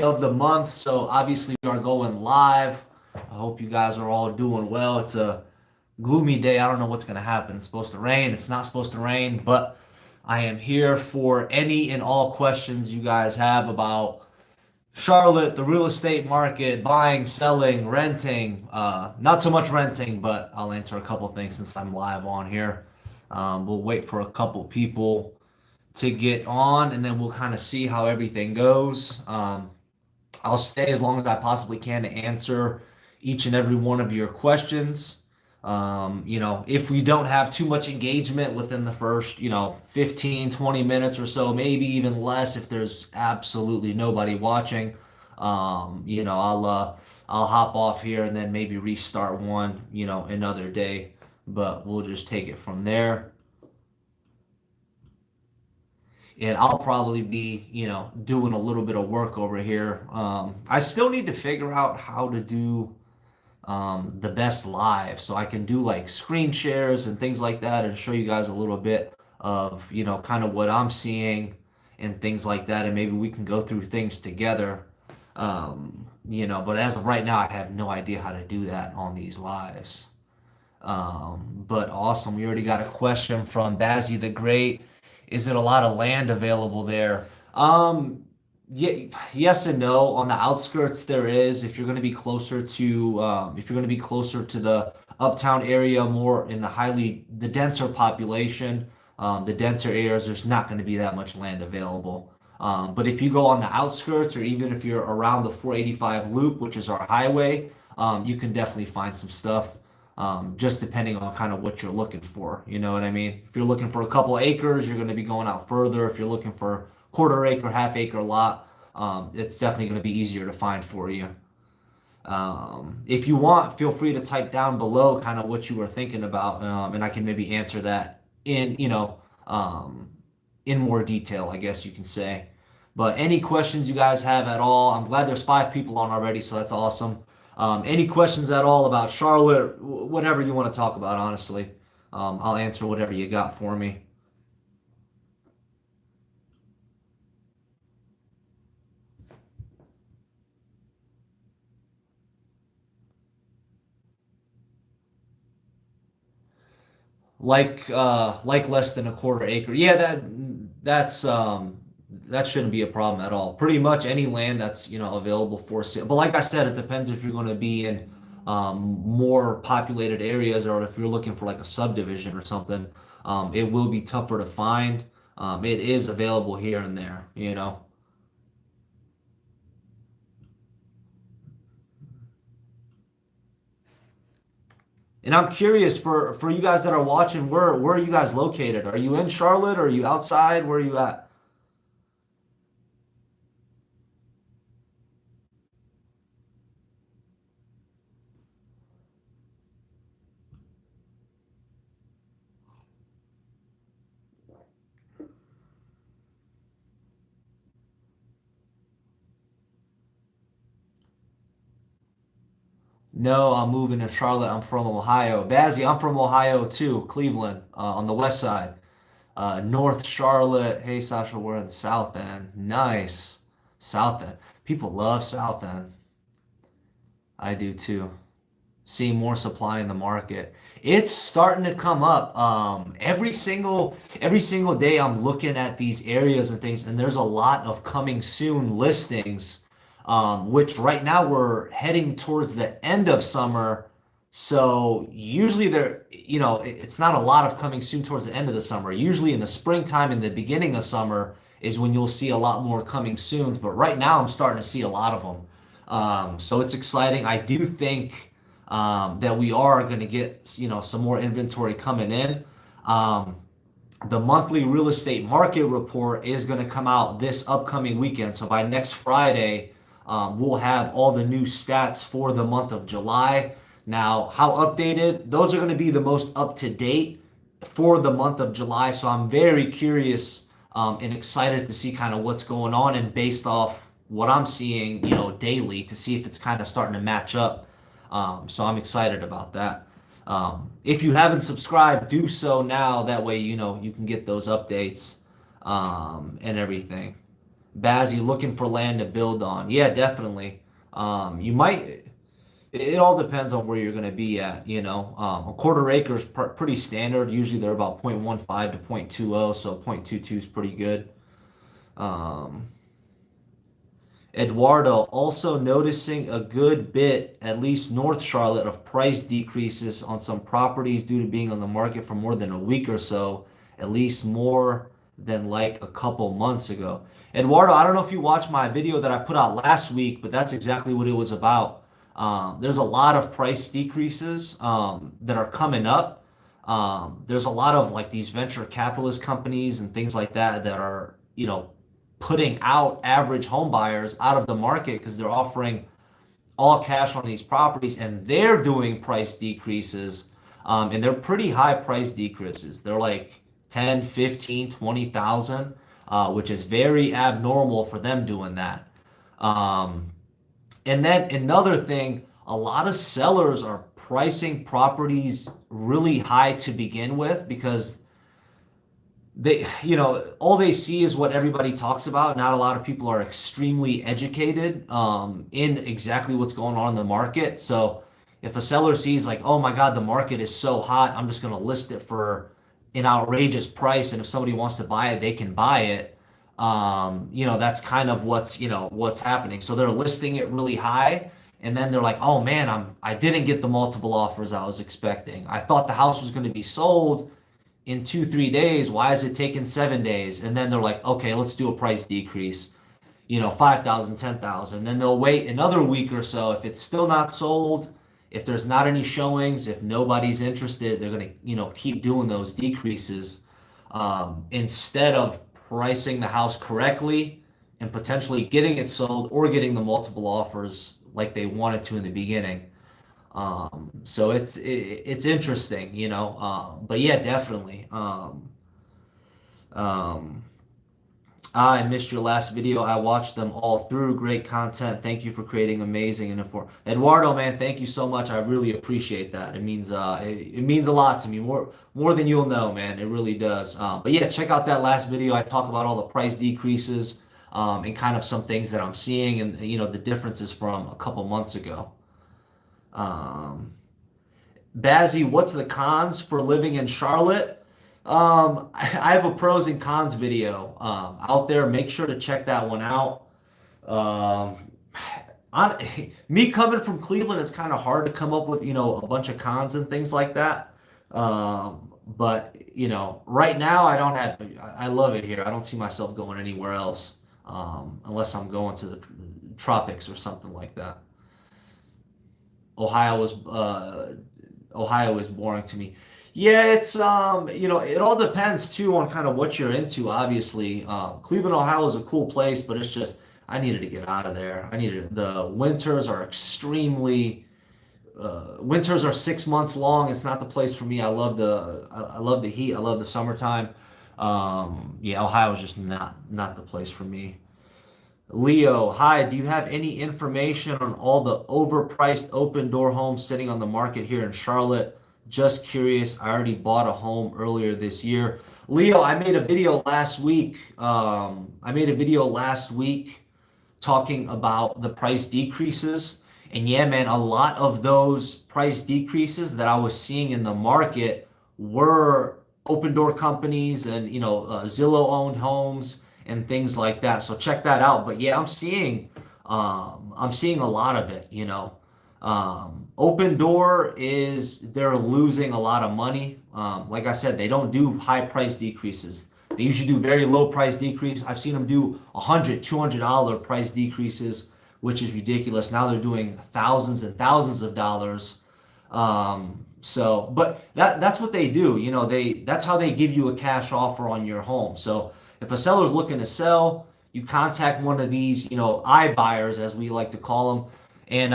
of the month, so obviously we are going live. I hope you guys are all doing well. It's a gloomy day. I don't know what's going to happen. It's supposed to rain. It's not supposed to rain, but I am here for any and all questions you guys have about Charlotte, the real estate market, buying, selling, renting. Not so much renting, but I'll answer a couple things since I'm live on here. We'll wait for a couple people to get on, and then we'll kind of see how everything goes. I'll stay as long as I possibly can to answer each and every one of your questions. If we don't have too much engagement within the first, 15, 20 minutes or so, maybe even less if there's absolutely nobody watching, I'll hop off here and then maybe restart one, another day, but we'll just take it from there. And I'll probably be, doing a little bit of work over here. I still need to figure out how to do the best live so I can do like screen shares and things like that and show you guys a little bit of, kind of what I'm seeing and things like that. And maybe we can go through things together. But as of right now, I have no idea how to do that on these lives. But awesome. We already got a question from Bazzy the Great. Is it a lot of land available there? Yes and no. On the outskirts, there is. If you're going to be closer to, if you're going to be closer to the uptown area, more in the denser population, the denser areas, there's not going to be that much land available. But if you go on the outskirts, or even if you're around the 485 loop, which is our highway, you can definitely find some stuff. Just depending on kind of what you're looking for. You know what I mean? If you're looking for a couple of acres, you're going to be going out further. If you're looking for quarter acre, half acre lot, it's definitely going to be easier to find for you. If you want, feel free to type down below kind of what you were thinking about, and I can maybe answer that in more detail, I guess you can say. But any questions you guys have at all, I'm glad there's 5 people on already, so that's awesome. Any questions at all about Charlotte, whatever you want to talk about, honestly. I'll answer whatever you got for me. Like less than a quarter acre. Yeah, that shouldn't be a problem at all. Pretty much any land that's, available for sale. But like I said, it depends if you're going to be in more populated areas or if you're looking for like a subdivision or something. It will be tougher to find. It is available here and there. And I'm curious for you guys that are watching, where are you guys located? Are you in Charlotte? Or are you outside? Where are you at? No, I'm moving to Charlotte. I'm from Ohio. Bazzy, I'm from Ohio too, Cleveland, on the west side. North Charlotte. Hey, Sasha, we're in South End. Nice. South End. People love South End. I do too. See more supply in the market. It's starting to come up. Every single day I'm looking at these areas and things, and there's a lot of coming soon listings. Which right now we're heading towards the end of summer. So usually it's not a lot of coming soon towards the end of the summer. Usually in the springtime and the beginning of summer is when you'll see a lot more coming soon. But right now I'm starting to see a lot of them. So it's exciting. I do think that we are going to get, some more inventory coming in. Um, the monthly real estate market report is going to come out this upcoming weekend. So by next Friday, we'll have all the new stats for the month of July. Now, how updated? Those are going to be the most up to date for the month of July. So I'm very curious and excited to see kind of what's going on and based off what I'm seeing, daily to see if it's kind of starting to match up. So I'm excited about that. If you haven't subscribed, do so now. That way, you can get those updates and everything. Bazzy looking for land to build on. Yeah, definitely. You might. It all depends on where you're going to be at. A quarter acre is pretty standard. Usually they're about 0.15 to 0.20, so 0.22 is pretty good. Um, Eduardo also noticing a good bit, at least North Charlotte, of price decreases on some properties due to being on the market for more than a week or so, at least more than like a couple months ago. Eduardo, I don't know if you watched my video that I put out last week, but that's exactly what it was about. There's a lot of price decreases that are coming up. There's a lot of like these venture capitalist companies and things like that that are, putting out average home buyers out of the market because they're offering all cash on these properties and they're doing price decreases. And they're pretty high price decreases. They're like 10, 15, 20,000, which is very abnormal for them doing that. Um, and then another thing, a lot of sellers are pricing properties really high to begin with because all they see is what everybody talks about. Not a lot of people are extremely educated in exactly what's going on in the market. So if a seller sees like, oh my God, the market is so hot, I'm just going to list it for an outrageous price, and if somebody wants to buy it, they can buy it. That's kind of what's happening. So they're listing it really high, and then they're like, oh man, I didn't get the multiple offers I was expecting. I thought the house was going to be sold in 2, 3 days. Why is it taking 7 days? And then they're like, okay, let's do a price decrease, 5,000, 10,000. Then they'll wait another week or so. If it's still not sold, if there's not any showings, if nobody's interested, they're going to, keep doing those decreases instead of pricing the house correctly and potentially getting it sold or getting the multiple offers like they wanted to in the beginning. So it's interesting, but yeah, definitely. Um, I missed your last video. I watched them all through. Great content. Thank you for creating amazing and inform. Eduardo, man, thank you so much. I really appreciate that. It means a lot to me, more than you'll know, man. It really does. But yeah, check out that last video. I talk about all the price decreases, and kind of some things that I'm seeing and the differences from a couple months ago. Um, Bazzy, what's the cons for living in Charlotte? I have a pros and cons video out there. Make sure to check that one out. Um, Me coming from Cleveland, it's kind of hard to come up with, a bunch of cons and things like that. But, right now I love it here. I don't see myself going anywhere else, unless I'm going to the tropics or something like that. Ohio was Ohio is boring to me. Yeah, it's it all depends too on kind of what you're into, obviously. Cleveland, Ohio is a cool place, but it's just I needed to get out of there. The winters are extremely winters are 6 months long. It's not the place for me. I love the heat. I love the summertime. Yeah, Ohio is just not the place for me. Leo, hi. Do you have any information on all the overpriced open door homes sitting on the market here in Charlotte? Just curious. I already bought a home earlier this year. Leo, I made a video last week. Talking about the price decreases. And yeah, man, a lot of those price decreases that I was seeing in the market were open door companies and, Zillow owned homes and things like that. So check that out. But yeah, I'm seeing a lot of it, Open door they're losing a lot of money. Like I said, they don't do high price decreases. They usually do very low price decrease. I've seen them do $100, $200 price decreases, which is ridiculous. Now they're doing thousands and thousands of dollars. But that's what they do. That's how they give you a cash offer on your home. So if a seller's looking to sell, you contact one of these, iBuyers, as we like to call them, and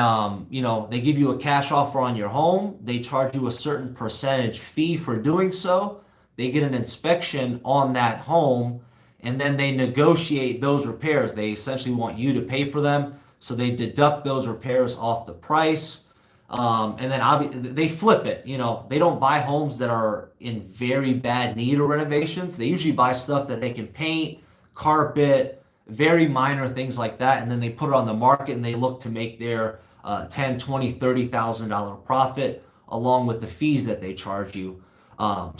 they give you a cash offer on your home. They charge you a certain percentage fee for doing so. They get an inspection on that home, and then they negotiate those repairs. They essentially want you to pay for them, so they deduct those repairs off the price. And then they flip it. They don't buy homes that are in very bad need of renovations. They usually buy stuff that they can paint, carpet, very minor things like that, and then they put it on the market and they look to make their 10, 20, $30,000 profit along with the fees that they charge you. All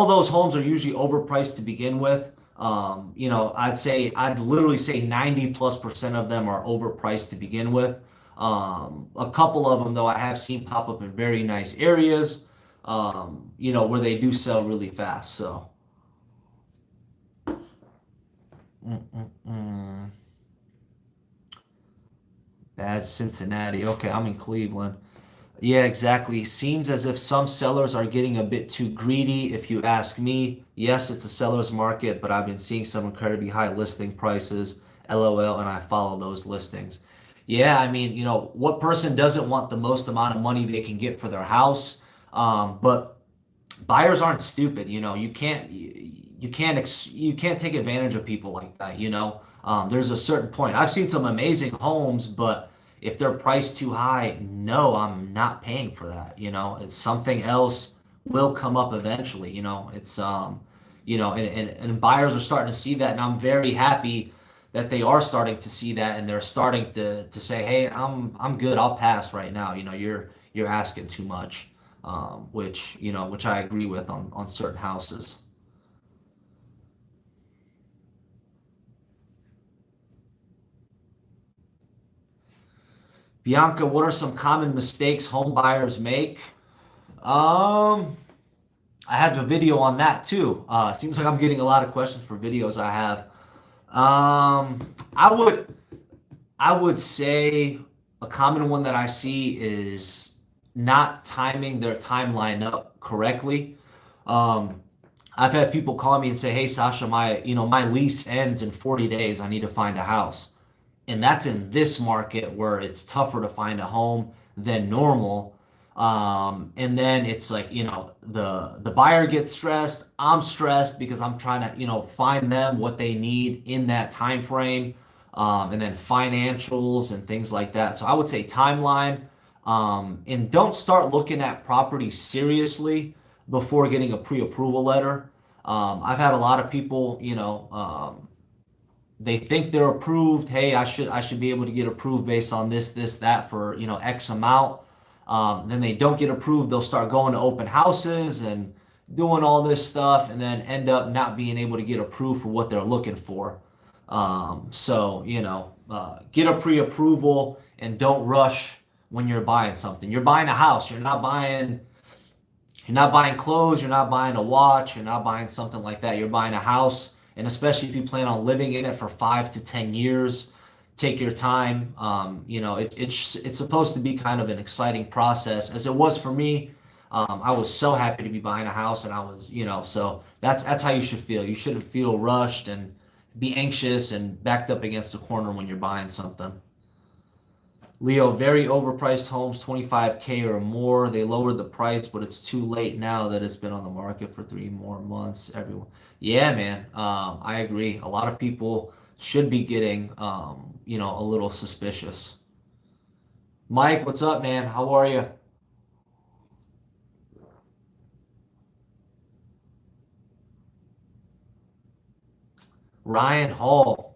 those homes are usually overpriced to begin with. I'd literally say 90 plus percent of them are overpriced to begin with. A couple of them, though, I have seen pop up in very nice areas, where they do sell really fast. So, mm-mm-mm. As Cincinnati. Okay, I'm in Cleveland. Yeah, exactly. Seems as if some sellers are getting a bit too greedy, if you ask me. Yes, it's a seller's market, but I've been seeing some incredibly high listing prices, LOL, and I follow those listings. Yeah, I mean, what person doesn't want the most amount of money they can get for their house? But buyers aren't stupid. You can't take advantage of people like that. There's a certain point. I've seen some amazing homes, but if they're priced too high, no, I'm not paying for that. It's something else will come up eventually. And buyers are starting to see that, and I'm very happy that they are starting to see that, and they're starting to say, hey, I'm good. I'll pass right now. You're asking too much, which I agree with on certain houses. Bianca, what are some common mistakes home buyers make? Um, I have a video on that too. Seems like I'm getting a lot of questions for videos I have. I would say a common one that I see is not timing their timeline up correctly. Um, I've had people call me and say, "Hey, Sasha, my lease ends in 40 days. I need to find a house." And that's in this market where it's tougher to find a home than normal. And then it's like, the buyer gets stressed. I'm stressed because I'm trying to, find them what they need in that time frame. And then financials and things like that. So I would say timeline. And don't start looking at property seriously before getting a pre-approval letter. I've had a lot of people, they think they're approved. Hey, I should be able to get approved based on this, that for, X amount. Then they don't get approved. They'll start going to open houses and doing all this stuff, and then end up not being able to get approved for what they're looking for. Get a pre-approval and don't rush when you're buying something. You're buying a house. You're not buying clothes, you're not buying a watch, you're not buying something like that. You're buying a house, and especially if you plan on living in it for 5 to 10 years, take your time. It's supposed to be kind of an exciting process, as it was for me. I was so happy to be buying a house, and I was, so that's how you should feel. You shouldn't feel rushed and be anxious and backed up against the corner when you're buying something. Leo, very overpriced homes, 25K or more. They lowered the price, but it's too late now that it's been on the market for 3 more months. Everyone, yeah, man, I agree. A lot of people should be getting, a little suspicious. Mike, what's up, man? How are you? Ryan Hall.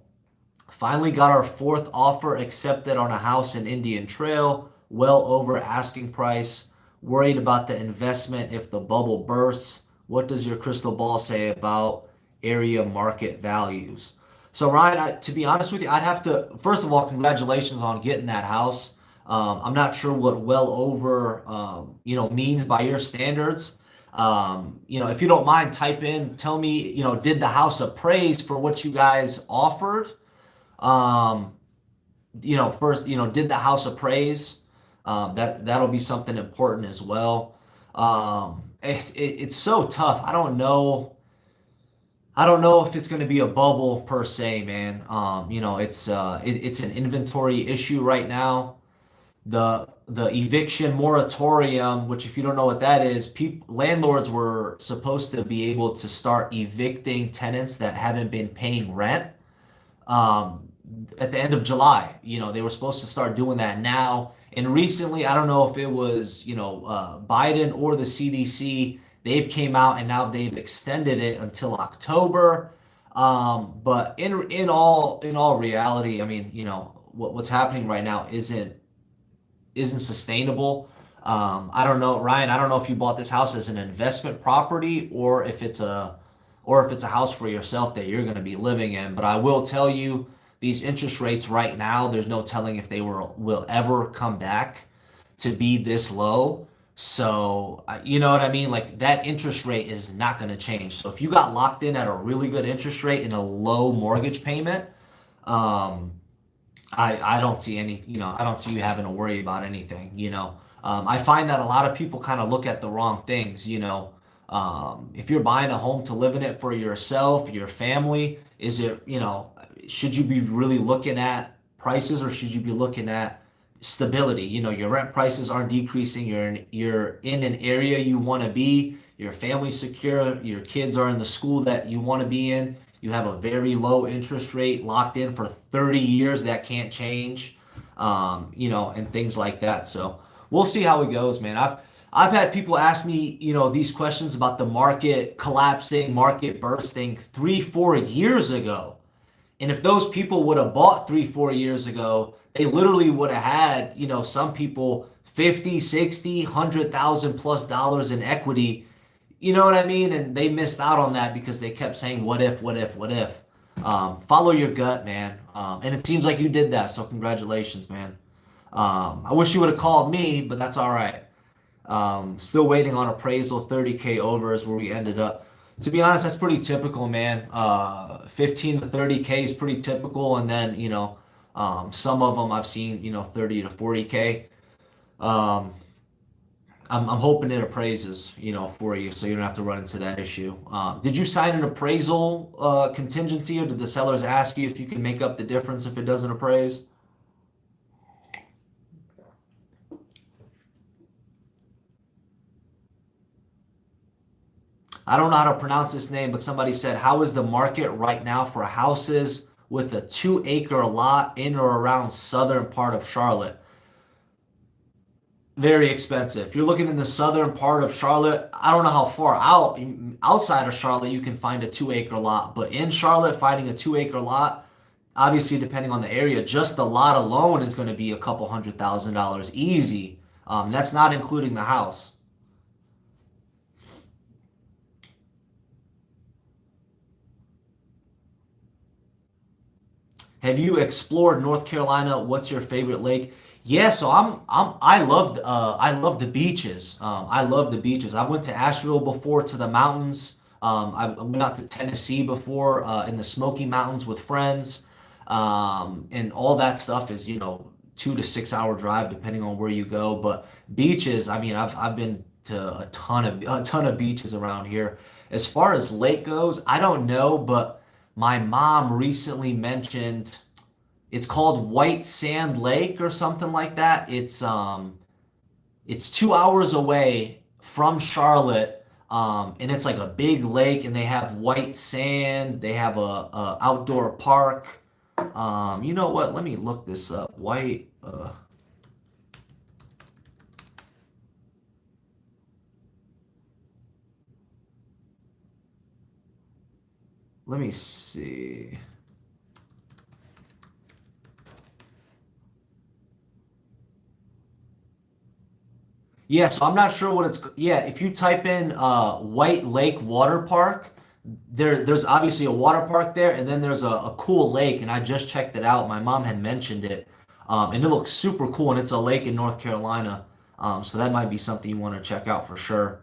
Finally got our fourth offer accepted on a house in Indian Trail, well over asking price. Worried about the investment if the bubble bursts. What does your crystal ball say about area market values? So Ryan, to be honest with you, I'd have to first of all, congratulations on getting that house. I'm not sure what well over means by your standards. If you don't mind, type in, tell me, did the house appraise for what you guys offered? Um, First, did the house appraise? That'll be something important as well. It's so tough. I don't know if it's going to be a bubble per se, man. It's an inventory issue right now. The eviction moratorium, which if you don't know what that is, landlords were supposed to be able to start evicting tenants that haven't been paying rent um, at the end of July. They were supposed to start doing that now. And recently, I don't know if it was, Biden or the CDC, they've came out and now they've extended it until October. But in all reality, I mean, what's happening right now isn't sustainable. I don't know, Ryan. I don't know if you bought this house as an investment property or if it's a house for yourself that you're going to be living in. But I will tell you, these interest rates right now, there's no telling if they will ever come back to be this low. So, you know what I mean? Like that interest rate is not going to change. So if you got locked in at a really good interest rate and a low mortgage payment, um, I don't see I don't see you having to worry about anything. I find that a lot of people kind of look at the wrong things. If you're buying a home to live in it for yourself, your family, should you be really looking at prices or should you be looking at stability? Your rent prices aren't decreasing. You're in an area you want to be. Your family's secure. Your kids are in the school that you want to be in. You have a very low interest rate locked in for 30 years that can't change, and things like that. So we'll see how it goes, man. I've had people ask me, these questions about the market collapsing, market bursting 3, 4 years ago. And if those people would have bought 3, 4 years ago, they literally would have had, some people 50, 60, 100,000 plus dollars in equity. You know what I mean? And they missed out on that because they kept saying, what if, what if, what if? Follow your gut, man. And it seems like you did that. So congratulations, man. I wish you would have called me, but that's all right. Still waiting on appraisal. 30K over is where we ended up. To be honest, that's pretty typical, man. 15 to 30K is pretty typical, and then some of them I've seen 30 to 40K. Um, I'm hoping it appraises for you, so you don't have to run into that issue. Did you sign an appraisal contingency, or did the sellers ask you if you can make up the difference if it doesn't appraise? I don't know how to pronounce this name, but somebody said, how is the market right now for houses with a 2 acre lot in or around southern part of Charlotte? Very expensive. If you're looking in the southern part of Charlotte, I don't know how far outside of Charlotte you can find a 2 acre lot, but in Charlotte, finding a 2 acre lot, obviously depending on the area, just the lot alone is going to be a couple $100,000 easy. That's not including the house. Have you explored North Carolina? What's your favorite lake? Yeah, so I love the beaches. I love the beaches. I went to Asheville before to the mountains. I went out to Tennessee before in the Smoky Mountains with friends. And all that stuff is 2 to 6 hour drive depending on where you go. But beaches, I mean, I've been to a ton of beaches around here. As far as lake goes, I don't know, but my mom recently mentioned it's called White Sand Lake or something like that. It's 2 hours away from Charlotte, and it's like a big lake, and they have white sand. They have a outdoor park. You know what? Let me look this up. White. Let me see. Yeah, so I'm not sure what it's. Yeah, if you type in White Lake Water Park, there's obviously a water park there, and then there's a cool lake, and I just checked it out. My mom had mentioned it, and it looks super cool, and it's a lake in North Carolina. So that might be something you want to check out for sure.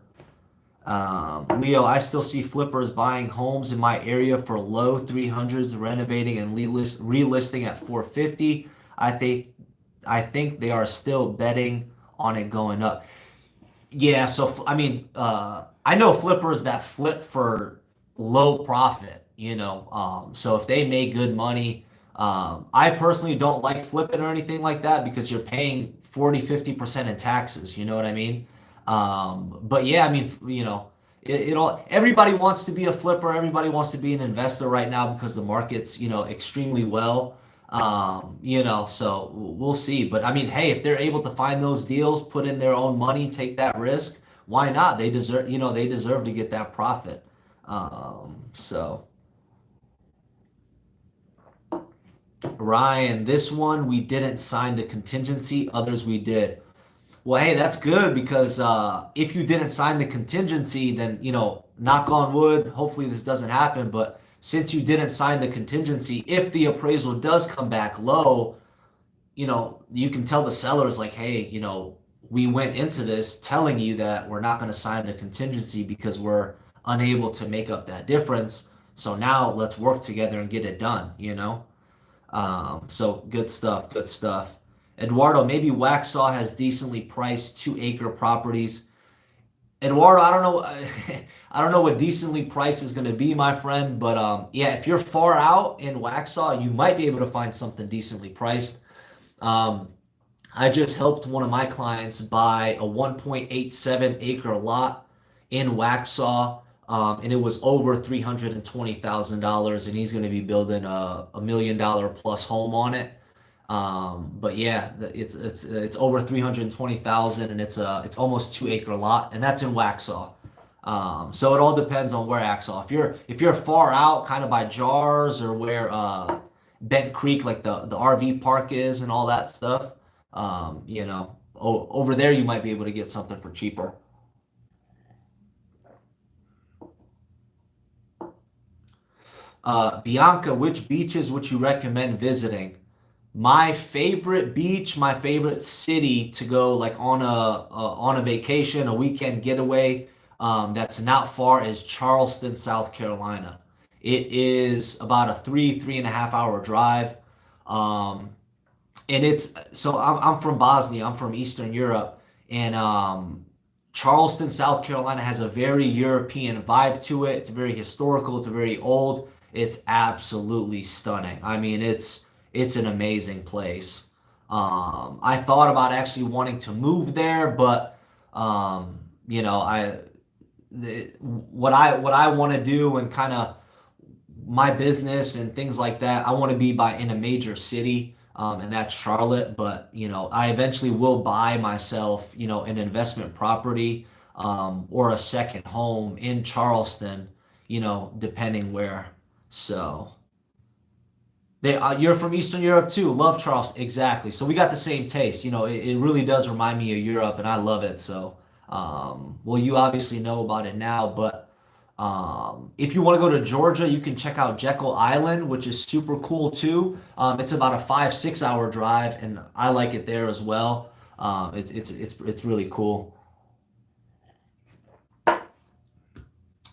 Leo, I still see flippers buying homes in my area for low 300s, renovating and relisting at 450. I think I think they are still betting on it going up. Yeah, so I mean, I know flippers that flip for low profit, so if they make good money, I personally don't like flipping or anything like that because you're paying 40, 50% in taxes, you know what I mean? But yeah, I mean, it all everybody wants to be a flipper, everybody wants to be an investor right now because the market's, extremely well. So we'll see. But I mean, hey, if they're able to find those deals, put in their own money, take that risk, why not? They deserve to get that profit. So Ryan, this one we didn't sign the contingency, others we did. Well, hey, that's good because if you didn't sign the contingency, then, knock on wood, hopefully this doesn't happen. But since you didn't sign the contingency, if the appraisal does come back low, you can tell the sellers, like, hey, we went into this telling you that we're not going to sign the contingency because we're unable to make up that difference. So now let's work together and get it done. So good stuff, good stuff. Eduardo, maybe Waxhaw has decently priced 2-acre properties. Eduardo, I don't know, I don't know what decently priced is going to be, my friend, but yeah, if you're far out in Waxhaw, you might be able to find something decently priced. Um, I just helped one of my clients buy a 1.87 acre lot in Waxhaw, and it was over $320,000, and he's going to be building a $1 million plus home on it. But yeah, it's over 320,000, and it's almost 2-acre lot, and that's in Waxhaw. So it all depends on where Waxhaw. If you're far out, kind of by Jars or where Bent Creek, like the RV park is, and all that stuff, over there you might be able to get something for cheaper. Bianca, which beaches would you recommend visiting? My favorite beach, my favorite city to go like on a vacation, a weekend getaway, that's not far is Charleston, South Carolina. It is about a 3.5 hour drive. Um, and it's so I'm from Bosnia, I'm from Eastern Europe, and Charleston, South Carolina has a very European vibe to it. It's very historical, it's very old. It's absolutely stunning. I mean, it's an amazing place. I thought about actually wanting to move there, but I what I want to do and kind of my business and things like that, I want to be in a major city, and that's Charlotte. But I eventually will buy myself, an investment property, or a second home in Charleston, depending where. So you're from Eastern Europe too. Love Charleston, exactly. So we got the same taste. It really does remind me of Europe, and I love it. So, well, you obviously know about it now, but. If you want to go to Georgia, you can check out Jekyll Island, which is super cool too. It's about a 5-6 hour drive, and I like it there as well. It's really cool.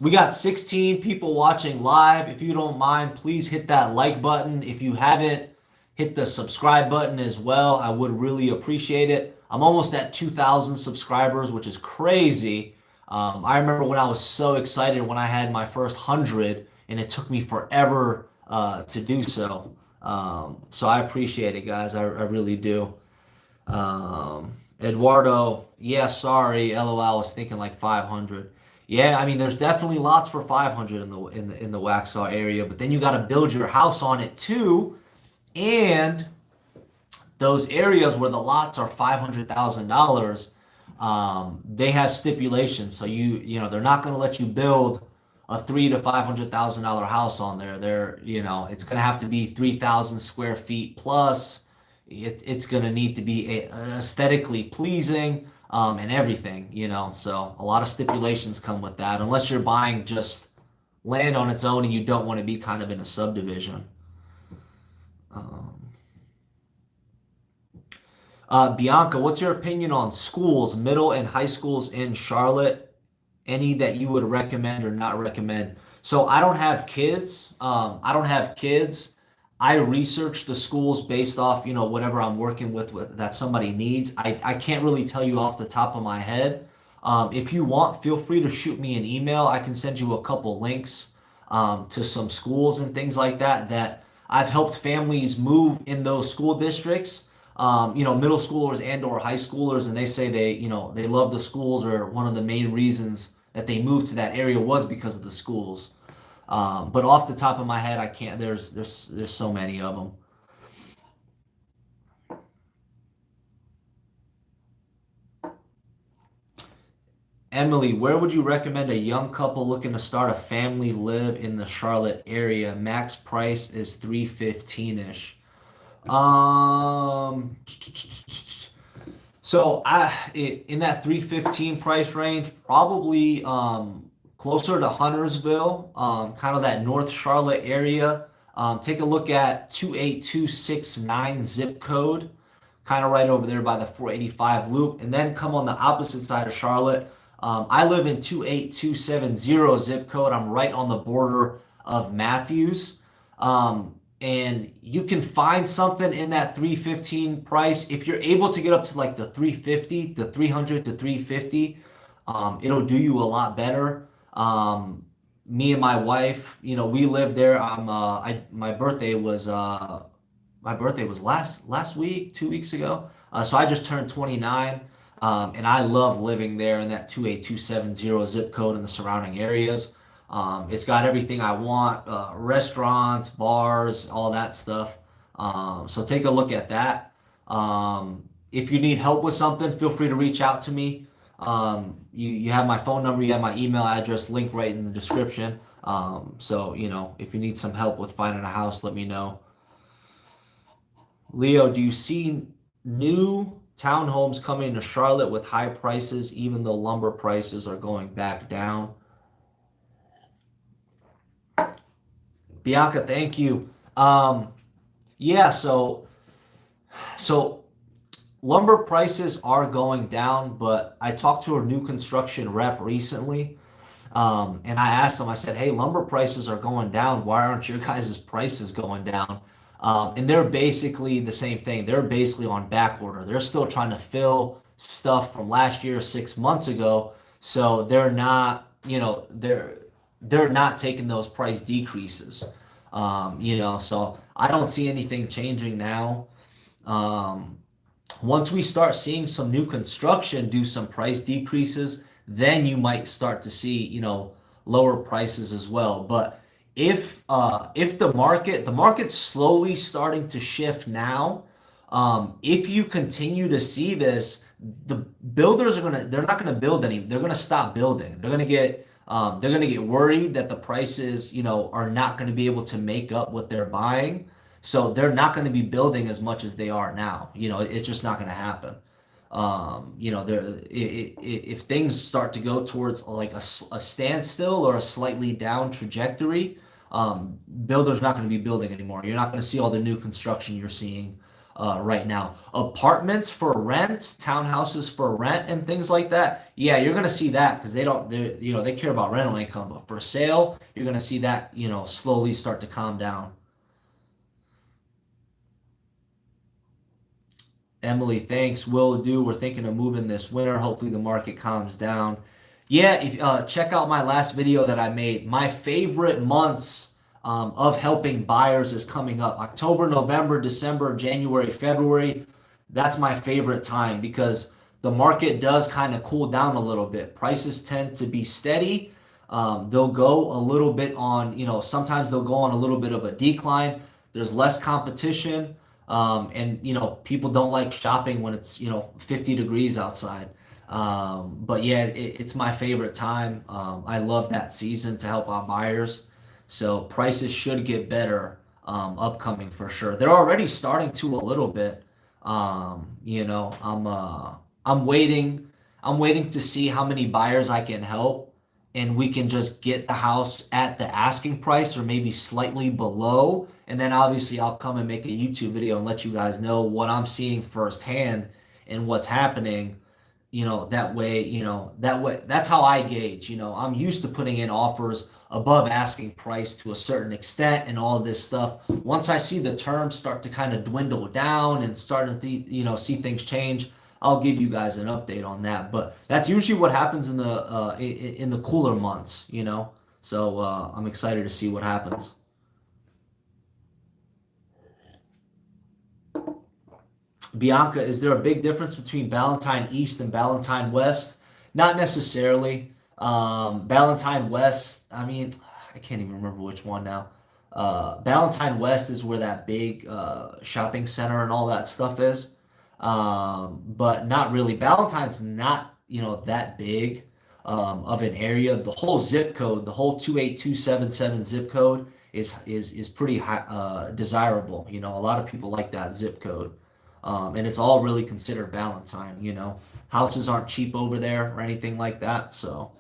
We got 16 people watching live. If you don't mind, please hit that like button. If you haven't, hit the subscribe button as well. I would really appreciate it. I'm almost at 2,000 subscribers, which is crazy. I remember when I was so excited when I had my first 100, and it took me forever to do so. So I appreciate it, guys. I really do. Eduardo, yeah, sorry, LOL. I was thinking like 500. Yeah, I mean, there's definitely lots for 500 in the Waxhaw area, but then you got to build your house on it too, and those areas where the lots are $500,000, they have stipulations. So they're not going to let you build a $300,000 to $500,000 house on there. It's going to have to be 3,000 square feet plus. It's going to need to be aesthetically pleasing, and everything. So a lot of stipulations come with that, unless you're buying just land on its own and you don't want to be kind of in a subdivision. Um, Bianca, what's your opinion on schools, middle and high schools in Charlotte? Any that you would recommend or not recommend? So I don't have kids. I don't have kids. I research the schools based off, whatever I'm working with that somebody needs. I can't really tell you off the top of my head. If you want, feel free to shoot me an email. I can send you a couple links, to some schools and things like that I've helped families move in those school districts. Middle schoolers and or high schoolers, and they say they love the schools, or one of the main reasons that they moved to that area was because of the schools. But off the top of my head, I can't. There's so many of them. Emily, where would you recommend a young couple looking to start a family live in the Charlotte area? Max price is 315 ish. Um, in that 315 price range, probably closer to Huntersville, kind of that North Charlotte area. Take a look at 28269 zip code, kind of right over there by the 485 loop, and then come on the opposite side of Charlotte. I live in 28270 zip code. I'm right on the border of Matthews. And you can find something in that 315 price. If you're able to get up to like the 350, the 300 to 350, it'll do you a lot better. Me and my wife, we live there. My birthday was last week, 2 weeks ago. So I just turned 29, and I love living there in that 28270 zip code and the surrounding areas. It's got everything I want, restaurants, bars, all that stuff. So take a look at that. If you need help with something, feel free to reach out to me. You have my phone number, you have my email address, link right in the description. If you need some help with finding a house, let me know. Leo, do you see new townhomes coming to Charlotte with high prices, even though lumber prices are going back down? Bianca, thank you. Yeah, so lumber prices are going down, but I talked to a new construction rep recently, and I asked him, I said, hey, lumber prices are going down. Why aren't your guys' prices going down? And they're basically the same thing. They're basically on back order. They're still trying to fill stuff from last year, 6 months ago. So they're not, they're not taking those price decreases. So I don't see anything changing now. Once we start seeing some new construction do some price decreases, then you might start to see, lower prices as well. But if the market's slowly starting to shift now, if you continue to see this, the builders they're not gonna build they're gonna stop building. They're gonna get worried that the prices, are not gonna be able to make up what they're buying. So they're not gonna be building as much as they are now. It's just not gonna happen. If things start to go towards like a standstill or a slightly down trajectory, builders not going to be building anymore. You're not going to see all the new construction you're seeing right now. Apartments for rent, townhouses for rent, and things like that. Yeah, you're going to see that because they care about rental income. But for sale, you're going to see that slowly start to calm down. Emily, thanks. Will do. We're thinking of moving this winter. Hopefully the market calms down. Yeah, check out my last video that I made. My favorite months of helping buyers is coming up. October, November, December, January, February. That's my favorite time because the market does kind of cool down a little bit. Prices tend to be steady. They'll go a little bit on, sometimes they'll go on a little bit of a decline. There's less competition. And people don't like shopping when it's 50 degrees outside. But yeah, it's my favorite time. I love that season to help our buyers. So prices should get better upcoming for sure. They're already starting to a little bit. I'm waiting. I'm waiting to see how many buyers I can help, and we can just get the house at the asking price or maybe slightly below. And then obviously I'll come and make a YouTube video and let you guys know what I'm seeing firsthand and what's happening. That way, that's how I gauge. I'm used to putting in offers above asking price to a certain extent and all this stuff. Once I see the terms start to kind of dwindle down and start to, see things change, I'll give you guys an update on that. But that's usually what happens in the cooler months. So I'm excited to see what happens. Bianca, is there a big difference between Ballantine East and Ballantine West? Not necessarily. Ballantine West, I mean, I can't even remember which one now. Ballantine West is where that big shopping center and all that stuff is. But not really. Ballantine's not, that big of an area. The whole zip code, the whole 28277 zip code is pretty high, desirable. You know, a lot of people like that zip code, and it's all really considered Valentine. You know, houses aren't cheap over there or anything like that. So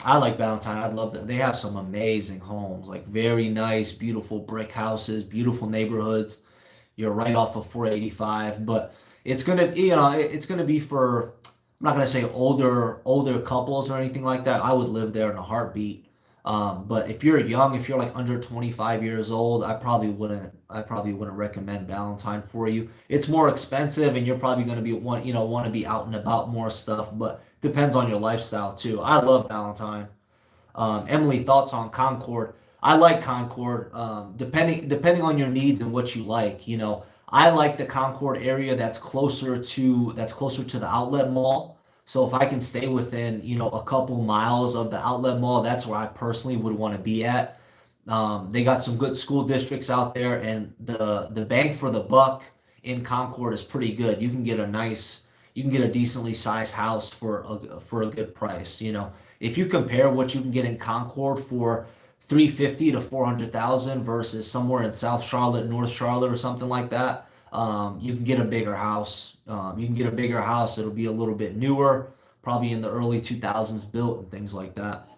I like Valentine. I love that they have some amazing homes, like very nice, beautiful brick houses, beautiful neighborhoods. You're right off of 485, but it's gonna be for, I'm not gonna say older couples or anything like that. I would live there in a heartbeat. But if you're young, if you're like under 25 years old, I probably wouldn't recommend Valentine for you. It's more expensive, and you're probably gonna want to be out and about more stuff, but depends on your lifestyle too. I love Valentine. Emily, thoughts on Concord? I like Concord. Depending on your needs and what you like. You know, I like the Concord area that's closer to the outlet mall. So if I can stay within, a couple miles of the outlet mall, that's where I personally would want to be at. They got some good school districts out there, and the bang for the buck in Concord is pretty good. You can get a decently sized house for a good price. You know, if you compare what you can get in Concord for 350 to 400,000 versus somewhere in South Charlotte, North Charlotte, or something like that, you can get a bigger house. You can get a bigger house. It'll be a little bit newer, probably in the early 2000s built and things like that.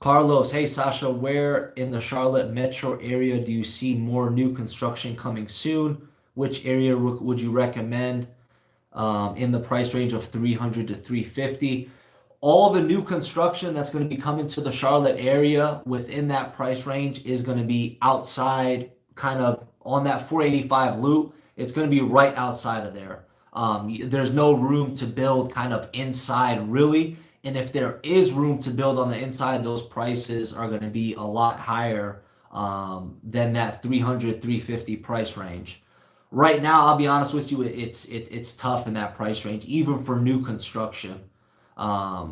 Carlos, hey Sasha, where in the Charlotte metro area do you see more new construction coming soon? Which area would you recommend, in the price range of 300 to 350? All the new construction that's going to be coming to the Charlotte area within that price range is going to be outside, kind of on that 485 loop. It's going to be right outside of there. There's no room to build kind of inside, really. And if there is room to build on the inside, those prices are going to be a lot higher, than that 300, 350 price range. Right now, I'll be honest with you, it's tough in that price range, even for new construction. A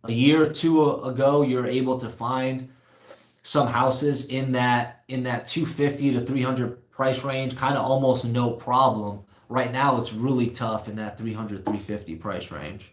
year or two ago, you're able to find some houses in that 250 to 300 price range, kind of almost no problem. Right now, it's really tough in that 300, 350 price range.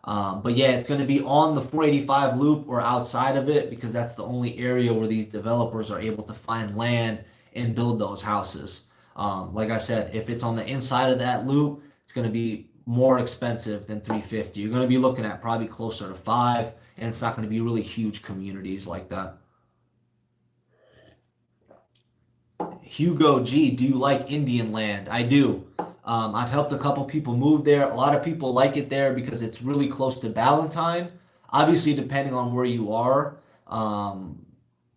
But yeah, it's going to be on the 485 loop or outside of it, because that's the only area where these developers are able to find land and build those houses. Like I said, if it's on the inside of that loop, it's going to be more expensive than 350. You're going to be looking at probably closer to five, and it's not going to be really huge communities like that. Hugo G, do you like Indian land? I do. I've helped a couple people move there. A lot of people like it there because it's really close to Ballantyne. Obviously, depending on where you are,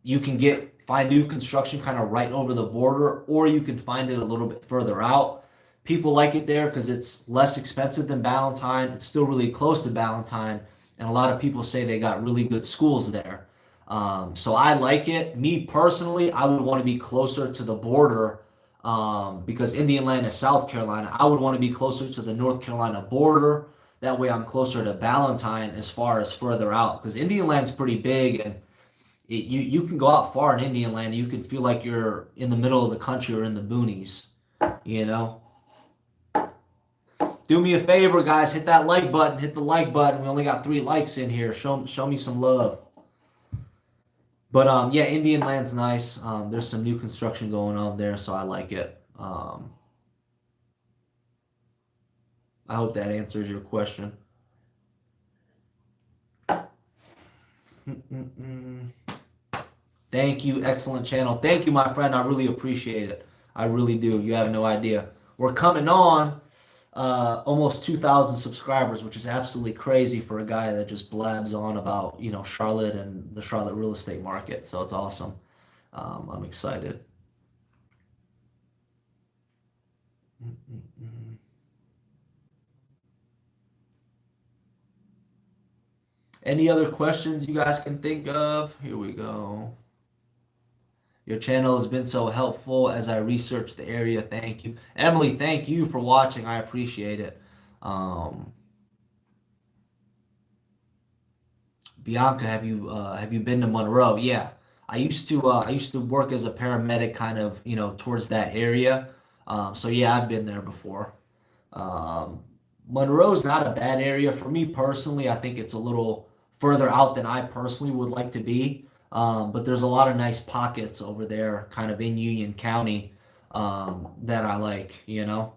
you can find new construction kind of right over the border, or you can find it a little bit further out. People like it there because it's less expensive than Ballantyne. It's still really close to Ballantyne, and a lot of people say they got really good schools there. So I like it. Me personally, I would want to be closer to the border, because Indian land is South Carolina. I would want to be closer to the North Carolina border. That way I'm closer to Ballantyne as far as further out, because Indian land's pretty big, and you can go out far in Indian land. You can feel like you're in the middle of the country or in the boonies, you know? Do me a favor, guys. Hit that like button. Hit the like button. We only got 3 likes in here. Show me some love. But yeah, Indian land's nice. There's some new construction going on there, so I like it. I hope that answers your question. Thank you, excellent channel. Thank you, my friend. I really appreciate it. I really do. You have no idea. We're coming on almost 2,000 subscribers, which is absolutely crazy for a guy that just blabs on about, Charlotte and the Charlotte real estate market. So it's awesome. I'm excited. Any other questions you guys can think of? Here we go. Your channel has been so helpful as I research the area. Thank you. Emily, thank you for watching. I appreciate it. Bianca, have you been to Monroe? Yeah. I used to work as a paramedic kind of, towards that area. So yeah, I've been there before. Um, Monroe's not a bad area for me personally. I think it's a little further out than I personally would like to be. But there's a lot of nice pockets over there, kind of in Union County, that I like, you know.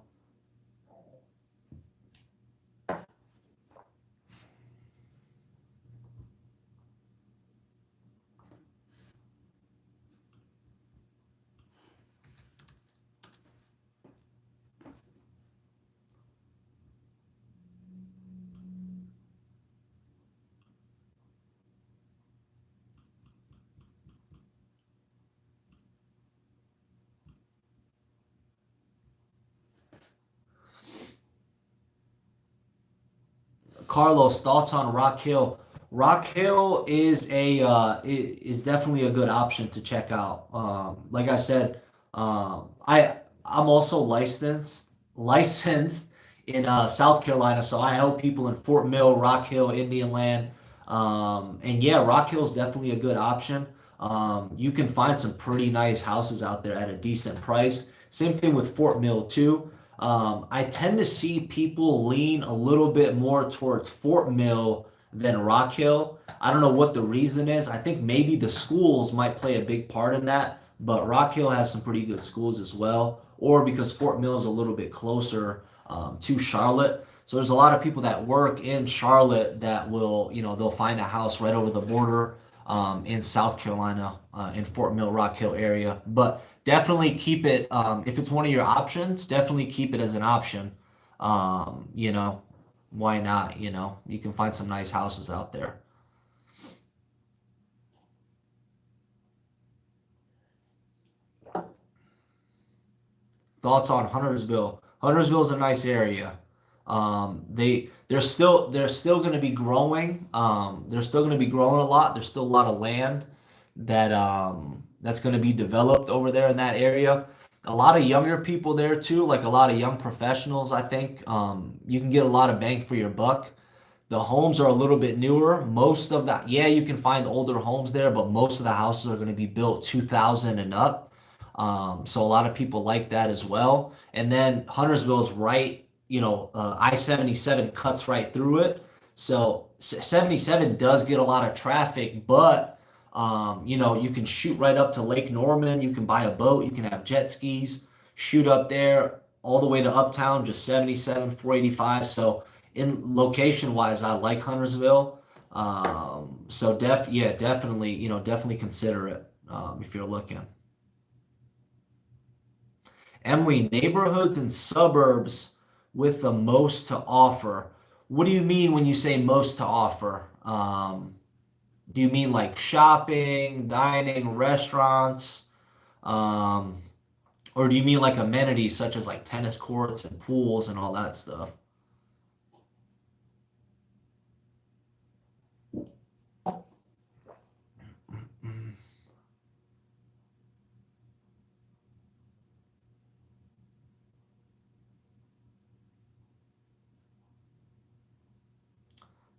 Carlos, thoughts on Rock Hill? Rock Hill is definitely a good option to check out. Like I said, I'm also licensed in South Carolina, so I help people in Fort Mill, Rock Hill, Indian Land, and yeah, Rock Hill is definitely a good option. You can find some pretty nice houses out there at a decent price. Same thing with Fort Mill too. I tend to see people lean a little bit more towards Fort Mill than Rock Hill. I don't know what the reason is. I think maybe the schools might play a big part in that, but Rock Hill has some pretty good schools as well, or because Fort Mill is a little bit closer to Charlotte. So there's a lot of people that work in Charlotte that will, they'll find a house right over the border in South Carolina, in Fort Mill, Rock Hill area. But definitely keep it, if it's one of your options, definitely keep it as an option. You know, why not? You can find some nice houses out there. Thoughts on Huntersville? Huntersville is a nice area. They're still going to be growing. They're still going to be growing a lot. There's still a lot of land that's going to be developed over there in that area. A lot of younger people there too, like a lot of young professionals. I think you can get a lot of bang for your buck. The homes are a little bit newer. Most of that, yeah, you can find older homes there, but most of the houses are going to be built 2000 and up. So a lot of people like that as well. And then Huntersville is right, I-77 cuts right through it. So 77 does get a lot of traffic, but you can shoot right up to Lake Norman. You can buy a boat. You can have jet skis, shoot up there all the way to Uptown, just 77, 485. So in location wise, I like Huntersville. So yeah, definitely, definitely consider it if you're looking. Emily, neighborhoods and suburbs with the most to offer. What do you mean when you say most to offer? Do you mean like shopping, dining, restaurants? Um, or do you mean like amenities such as like tennis courts and pools and all that stuff?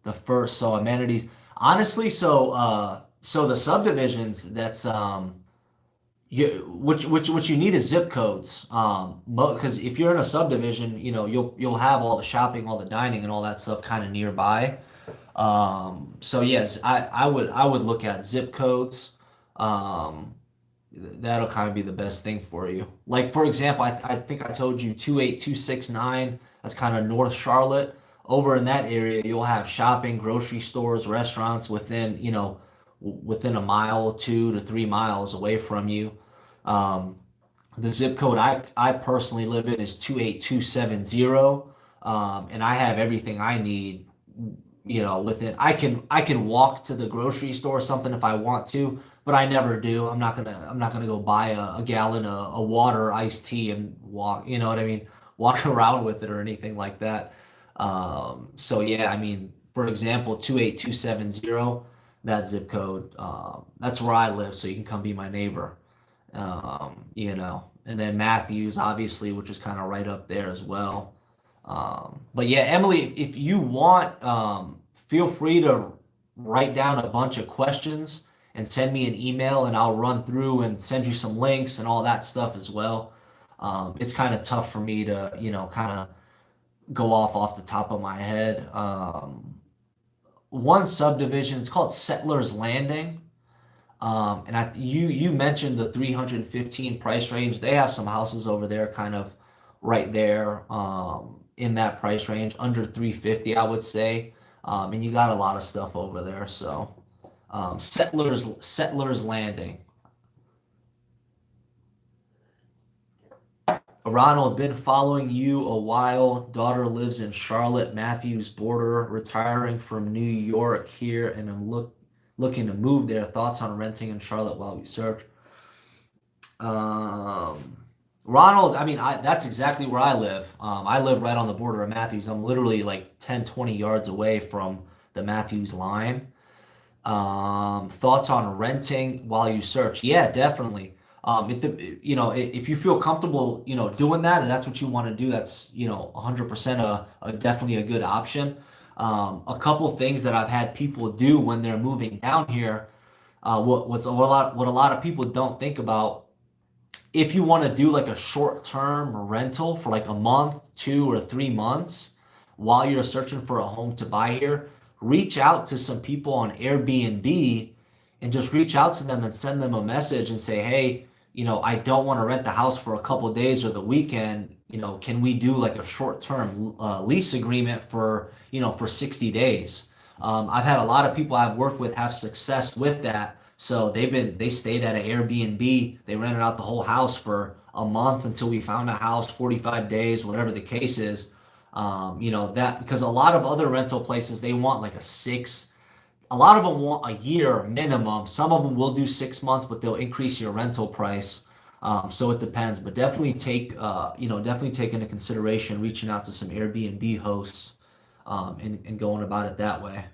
The first, so amenities. Honestly, so the subdivisions that's what you need is zip codes. Because if you're in a subdivision, you'll have all the shopping, all the dining, and all that stuff kind of nearby. So yes, I would look at zip codes. Um, that'll kind of be the best thing for you. Like for example, I think I told you 28269. That's kind of North Charlotte. Over in that area, you'll have shopping, grocery stores, restaurants within, within a mile, 2 to 3 miles away from you. Um, the zip code I personally live in is 28270. And I have everything I need, within I can walk to the grocery store or something if I want to, but I never do. I'm not gonna go buy a gallon of water, iced tea and walk, you know what I mean? Walk around with it or anything like that. So yeah, I mean, for example, 28270, that zip code, that's where I live, so you can come be my neighbor. And then Matthews, obviously, which is kind of right up there as well. But yeah, Emily, if you want, feel free to write down a bunch of questions and send me an email, and I'll run through and send you some links and all that stuff as well. It's kind of tough for me to, kind of go off the top of my head. One subdivision, it's called Settlers Landing. And you mentioned the 315 price range. They have some houses over there kind of right there in that price range, under 350, I would say. And you got a lot of stuff over there. So Settlers Landing. Ronald, been following you a while. Daughter lives in Charlotte, Matthews border, retiring from New York here, and I'm looking to move there. Thoughts on renting in Charlotte while we search? Um, Ronald, I mean, that's exactly where I live. I live right on the border of Matthews. I'm literally like 10, 20 yards away from the Matthews line. Thoughts on renting while you search? Yeah, definitely. If you feel comfortable, doing that, and that's what you want to do, that's, 100% definitely a good option. A couple things that I've had people do when they're moving down here, what a lot of people don't think about, if you want to do like a short-term rental for like a month, 2 or 3 months while you're searching for a home to buy here, reach out to some people on Airbnb and just reach out to them and send them a message and say, hey, I don't want to rent the house for a couple of days or the weekend. Can we do like a short-term lease agreement for 60 days? I've had a lot of people I've worked with have success with that. So they stayed at an Airbnb. They rented out the whole house for a month until we found a house, 45 days, whatever the case is. That because a lot of other rental places, they want like a lot of them want a year minimum. Some of them will do 6 months, but they'll increase your rental price. So it depends, but definitely definitely take into consideration reaching out to some Airbnb hosts, and going about it that way.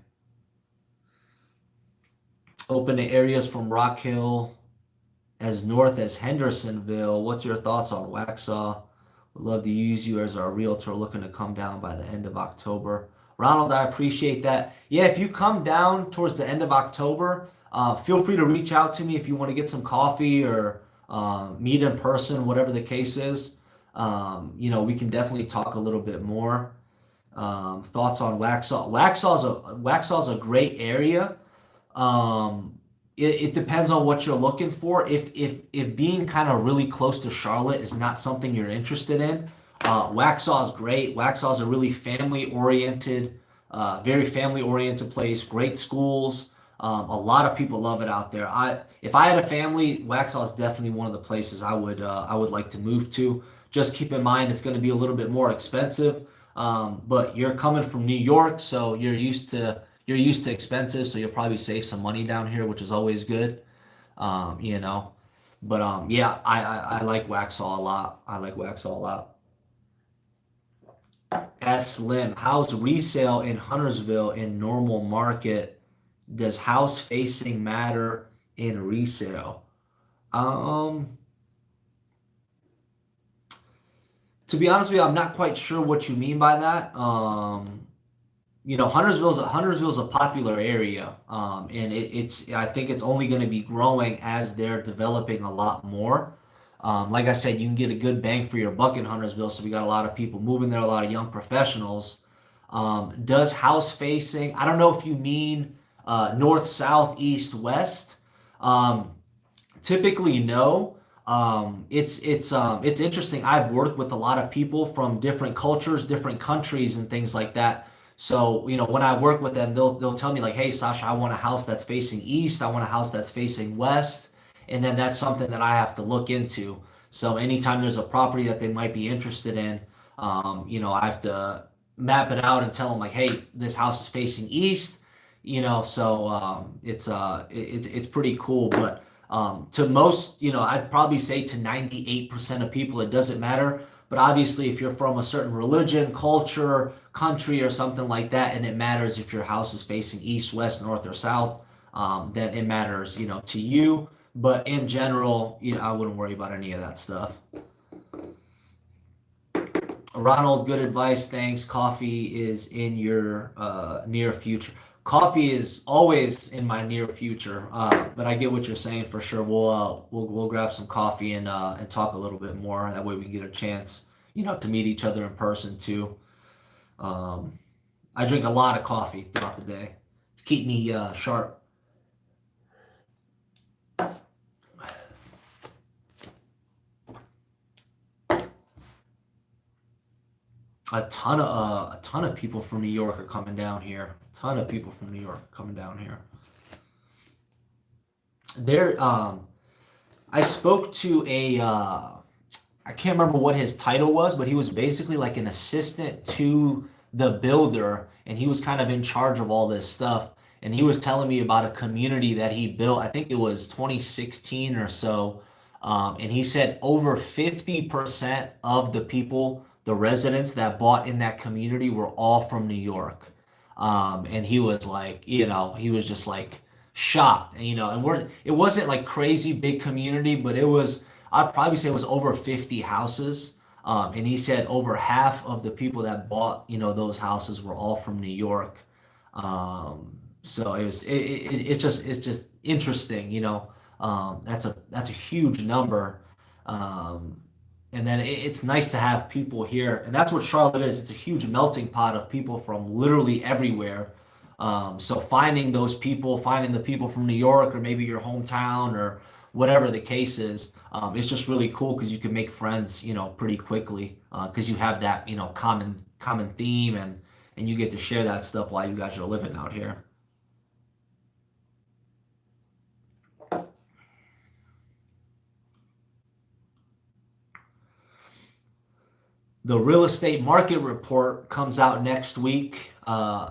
Open to areas from Rock Hill as north as Hendersonville. What's your thoughts on Waxhaw? Would love to use you as our realtor looking to come down by the end of October. Ronald, I appreciate that. Yeah, if you come down towards the end of October, feel free to reach out to me if you want to get some coffee or meet in person, whatever the case is. We can definitely talk a little bit more. Thoughts on Waxhaw? Waxhaw's a great area. It depends on what you're looking for. If being kind of really close to Charlotte is not something you're interested in, Waxhaw is great. Waxhaw is a really very family oriented place. Great schools. A lot of people love it out there. If I had a family, Waxhaw is definitely one of the places I would like to move to. Just keep in mind it's going to be a little bit more expensive. But you're coming from New York, so you're used to expensive, so you'll probably save some money down here, which is always good. Um, you know. But yeah, I like Waxhaw a lot. I like Waxhaw a lot. S Slim, how's resale in Huntersville in normal market? Does house facing matter in resale? Um, to be honest with you, I'm not quite sure what you mean by that. Huntersville's a popular area, and I think it's only going to be growing as they're developing a lot more. Like I said, you can get a good bang for your buck in Huntersville, so we got a lot of people moving there, a lot of young professionals. Does house facing? I don't know if you mean north, south, east, west. Um, Typically, no. It's interesting. I've worked with a lot of people from different cultures, different countries, and things like that. So, when I work with them, they'll tell me like, "Hey, Sasha, I want a house that's facing east. I want a house that's facing west." And then that's something that I have to look into. So anytime there's a property that they might be interested in, I have to map it out and tell them like, "Hey, this house is facing east." So it's pretty cool. But to most, I'd probably say to 98% of people, it doesn't matter. But obviously, if you're from a certain religion, culture, country, or something like that, and it matters if your house is facing east, west, north, or south, then it matters, to you. But in general, I wouldn't worry about any of that stuff. Ronald, good advice. Thanks. Coffee is in your near future. Coffee is always in my near future, but I get what you're saying for sure. We'll grab some coffee and talk a little bit more. That way we can get a chance, to meet each other in person too. Um, I drink a lot of coffee throughout the day to keep me sharp. A ton of people from New York are coming down here. A ton of people from New York are coming down here. There, I spoke to I can't remember what his title was, but he was basically like an assistant to the builder, and he was kind of in charge of all this stuff. And he was telling me about a community that he built. I think it was 2016 or so. And he said over 50% of the people, the residents that bought in that community were all from New York. And he was like, he was just like shocked. And, it wasn't like crazy big community, but I'd probably say it was over 50 houses. And he said over half of the people that bought, those houses were all from New York. So it's just interesting, that's a huge number. Um, and then it's nice to have people here, and that's what Charlotte is. It's a huge melting pot of people from literally everywhere. So finding the people from New York or maybe your hometown or whatever the case is, it's just really cool because you can make friends, pretty quickly because you have that, common theme and you get to share that stuff while you guys are living out here. The real estate market report comes out next week.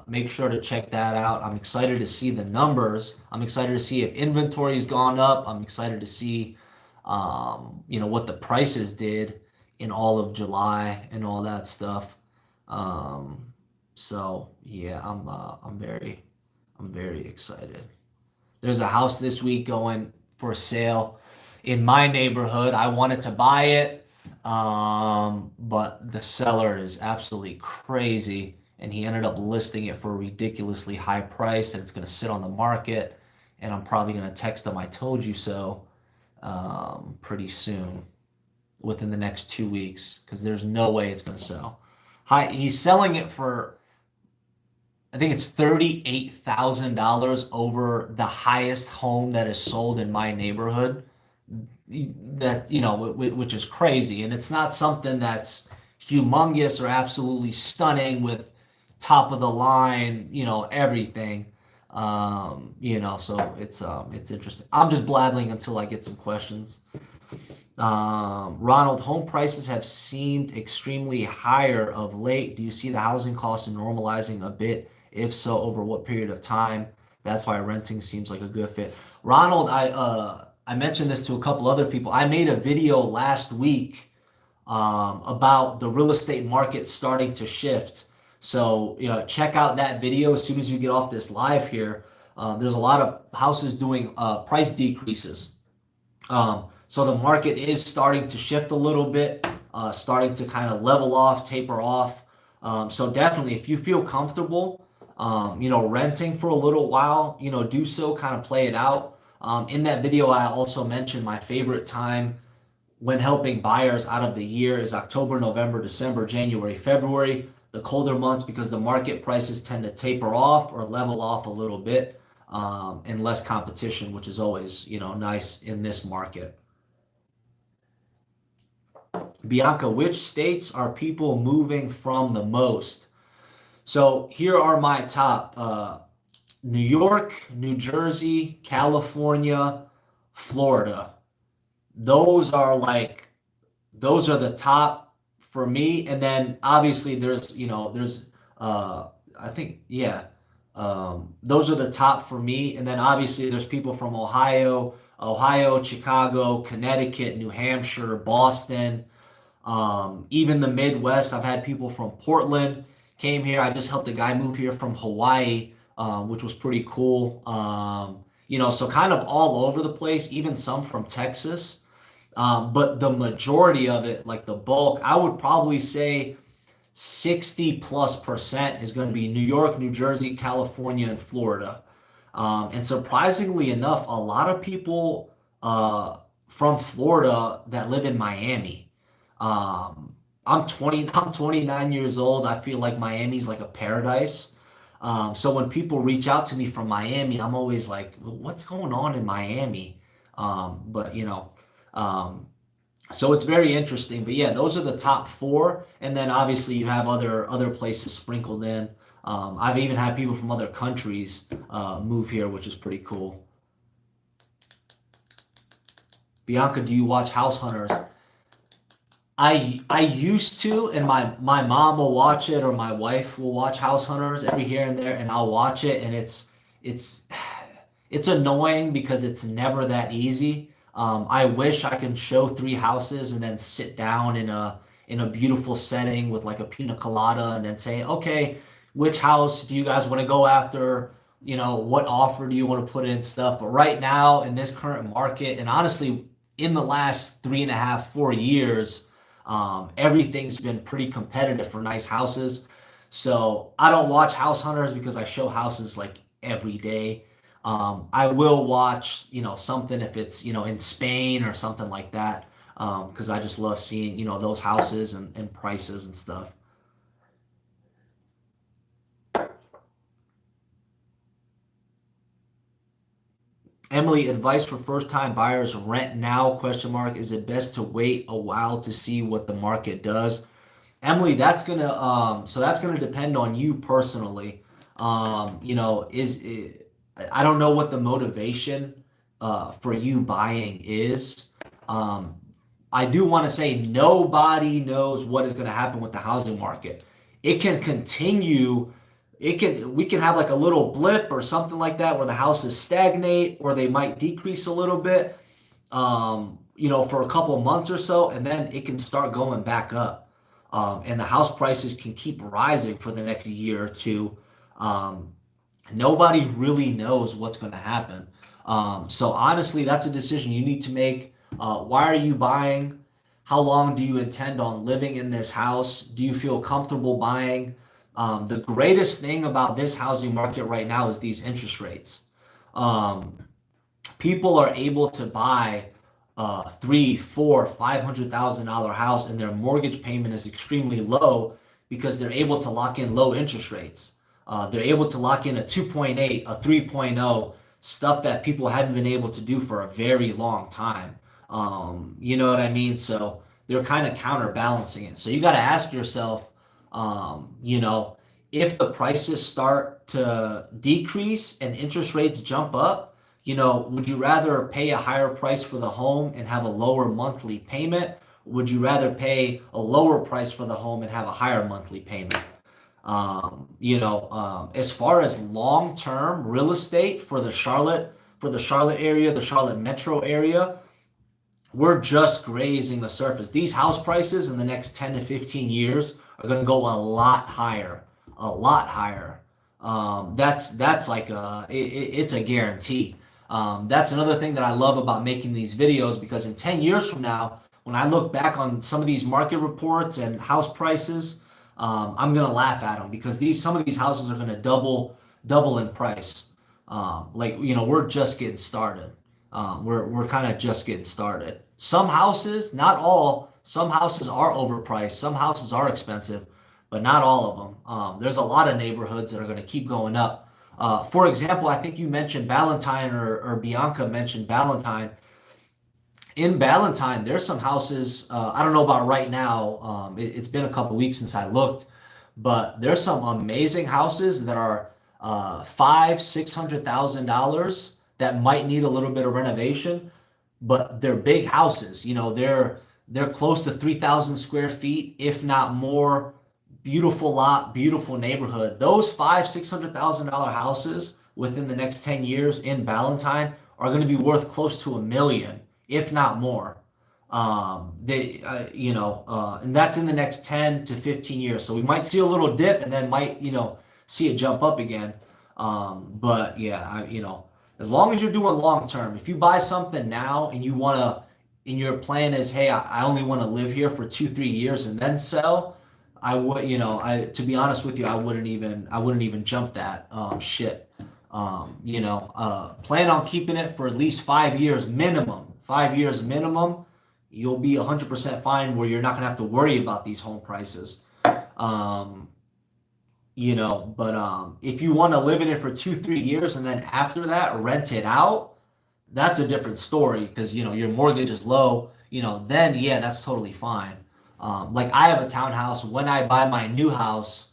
Make sure to check that out. I'm excited to see the numbers. I'm excited to see if inventory's gone up. I'm excited to see, what the prices did in all of July and all that stuff. Um, so yeah, I'm very excited. There's a house this week going for sale in my neighborhood. I wanted to buy it, but the seller is absolutely crazy, and he ended up listing it for a ridiculously high price, and it's going to sit on the market. And I'm probably going to text him, "I told you so," pretty soon, within the next 2 weeks, because there's no way it's going to sell. He's selling it for I think it's $38,000 over the highest home that is sold in my neighborhood. That, which is crazy. And it's not something that's humongous or absolutely stunning with top of the line, everything. So it's interesting. I'm just blabbling until I get some questions. Ronald, home prices have seemed extremely higher of late. Do you see the housing costs normalizing a bit? If so, over what period of time? That's why renting seems like a good fit. Ronald, I mentioned this to a couple other people. I made a video last week about the real estate market starting to shift. So, check out that video as soon as you get off this live here. There's a lot of houses doing price decreases. So the market is starting to shift a little bit, starting to kind of level off, taper off. So definitely, if you feel comfortable, renting for a little while, do so, kind of play it out. In that video, I also mentioned my favorite time when helping buyers out of the year is October, November, December, January, February, the colder months, because the market prices tend to taper off or level off a little bit, and less competition, which is always, nice in this market. Bianca, which states are people moving from the most? So here are my top: New York, New Jersey, California, Florida. Those are like those are the top for me. And then obviously there's I think, yeah, those are the top for me. And then obviously there's people from Ohio, Chicago, Connecticut, New Hampshire, Boston. Even the Midwest, I've had people from Portland came here. I just helped a guy move here from Hawaii, which was pretty cool. So kind of all over the place, even some from Texas. But the majority of it, like the bulk, I would probably say 60+% is going to be New York, New Jersey, California, and Florida. And surprisingly enough, a lot of people from Florida that live in Miami. I'm 29 years old. I feel like Miami's like a paradise. So when people reach out to me from Miami, I'm always like, what's going on in Miami? But um, so it's very interesting. But yeah, those are the top four, and then obviously you have other places sprinkled in. I've even had people from other countries move here, which is pretty cool. Bianca, do you watch House Hunters? I used to, and my mom will watch it, or my wife will watch House Hunters every here and there, and I'll watch it, and it's it's annoying because it's never that easy. I wish I could show three houses and then sit down in a beautiful setting with like a pina colada and then say, okay, which house do you guys want to go after? What offer do you want to put in stuff? But right now in this current market, and honestly, in the last 3.5, 4 years, everything's been pretty competitive for nice houses. So I don't watch House Hunters because I show houses like every day. I will watch, something if it's, in Spain or something like that, because I just love seeing, those houses and prices and stuff. Emily, advice for first-time buyers, rent now, question mark. Is it best to wait a while to see what the market does? Emily, that's gonna depend on you personally. I don't know what the motivation for you buying is. Um, I do want to say nobody knows what is going to happen with the housing market. It can continue. We can have like a little blip or something like that where the houses stagnate or they might decrease a little bit, for a couple of months or so, and then it can start going back up. And the house prices can keep rising for the next year or two. Um, Nobody really knows what's going to happen. So honestly, that's a decision you need to make. Why are you buying? How long do you intend on living in this house? Do you feel comfortable buying? The greatest thing about this housing market right now is these interest rates. Um, People are able to buy three, four, $500,000 house, and their mortgage payment is extremely low because they're able to lock in low interest rates. They're able to lock in a 2.8, a 3.0, stuff that people haven't been able to do for a very long time. You know what I mean? So they're kind of counterbalancing it. So you got to ask yourself, if the prices start to decrease and interest rates jump up, would you rather pay a higher price for the home and have a lower monthly payment? Would you rather pay a lower price for the home and have a higher monthly payment? As far as long-term real estate for the Charlotte area, the Charlotte metro area, we're just grazing the surface. These house prices in the next 10 to 15 years are going to go a lot higher, a lot higher. That's like it's a guarantee. That's another thing that I love about making these videos because in 10 years from now, when I look back on some of these market reports and house prices, I'm gonna laugh at them because these some of these houses are gonna double in price. We're just getting started. We're kind of just getting started. Some houses, not all, some houses are overpriced. Some houses are expensive, but not all of them. There's a lot of neighborhoods that are going to keep going up. For example, I think you mentioned Ballantyne or Bianca mentioned Ballantyne. In Ballantyne, there's some houses. I don't know about right now. It's been a couple weeks since I looked, but there's some amazing houses that are $600,000 that might need a little bit of renovation, but they're big houses. They're close to 3,000 square feet, if not more. Beautiful lot, beautiful neighborhood. Those $600,000 houses within the next 10 years in Ballantyne are going to be worth close to $1 million, if not more. And that's in the next 10 to 15 years. So we might see a little dip and then might, see it jump up again. But yeah, as long as you're doing long term, if you buy something now and and your plan is, hey, I only want to live here for 2, 3 years and then sell, I would, to be honest with you, I wouldn't even jump that shit. Plan on keeping it for at least 5 years minimum. 5 years minimum. you'll be 100% fine where you're not gonna have to worry about these home prices. Um, but if you want to live in it for 2, 3 years and then after that rent it out, that's a different story because your mortgage is low. Then yeah, that's totally fine. Like I have a townhouse. When I buy my new house,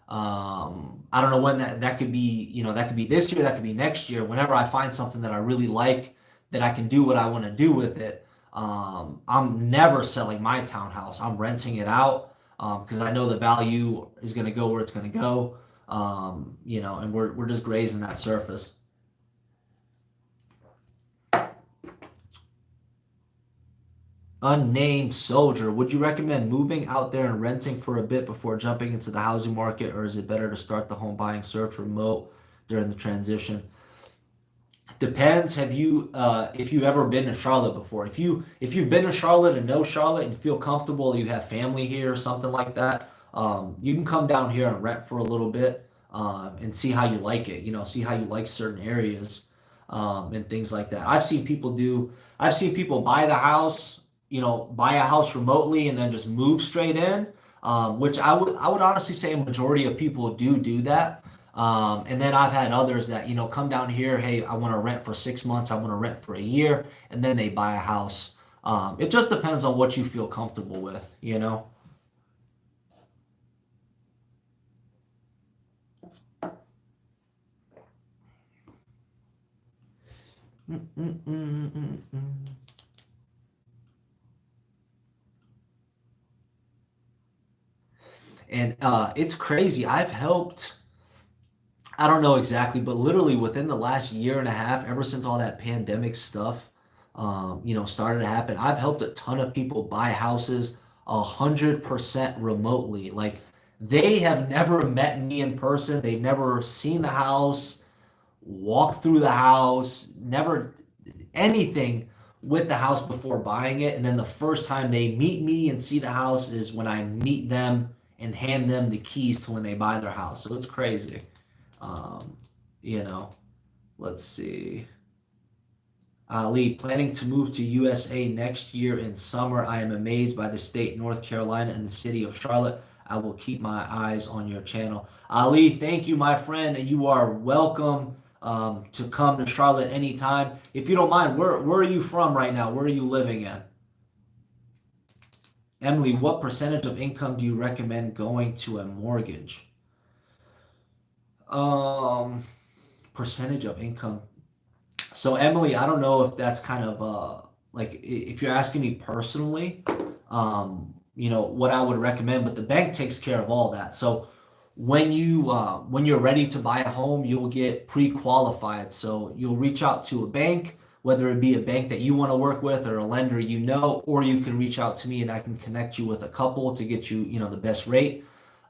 I don't know when that could be. That could be this year, that could be next year. Whenever I find something that I really like, that I can do what I want to do with it, I'm never selling my townhouse. I'm renting it out because I know the value is going to go where it's going to go. And we're just grazing that surface. Unnamed soldier, would you recommend moving out there and renting for a bit before jumping into the housing market, or is it better to start the home buying search remote during the transition? Depends. If you've ever been to Charlotte before? If you've been to Charlotte and know Charlotte and feel comfortable, you have family here or something like that, you can come down here and rent for a little bit and see how you like it. See how you like certain areas and things like that. I've seen people buy the house, buy a house remotely and then just move straight in, which I would honestly say a majority of people do that. And then I've had others that, come down here, hey, I want to rent for 6 months, I want to rent for a year, and then they buy a house. It just depends on what you feel comfortable with. Mm, mm, mm, mm, mm. And it's crazy. I don't know exactly, but literally within the last year and a half, ever since all that pandemic stuff, started to happen, I've helped a ton of people buy houses 100% remotely. Like they have never met me in person. They've never seen the house, walked through the house, never anything with the house before buying it. And then the first time they meet me and see the house is when I meet them and hand them the keys to when they buy their house. So it's crazy. Um, you know, let's see. Ali, planning to move to USA next year in summer. I am amazed by the state, North Carolina, and the city of Charlotte. I will keep my eyes on your channel. Ali, thank you, my friend, and you are welcome to come to Charlotte anytime. If you don't mind, where are you from right now? Where are you living in? Emily, what percentage of income do you recommend going to a mortgage? Um, Percentage of income. So Emily, I don't know if that's kind of like if you're asking me personally, what I would recommend, but the bank takes care of all that. So when you're ready to buy a home, you'll get pre-qualified. So you'll reach out to a bank, whether it be a bank that you want to work with or a lender or you can reach out to me and I can connect you with a couple to get you, the best rate.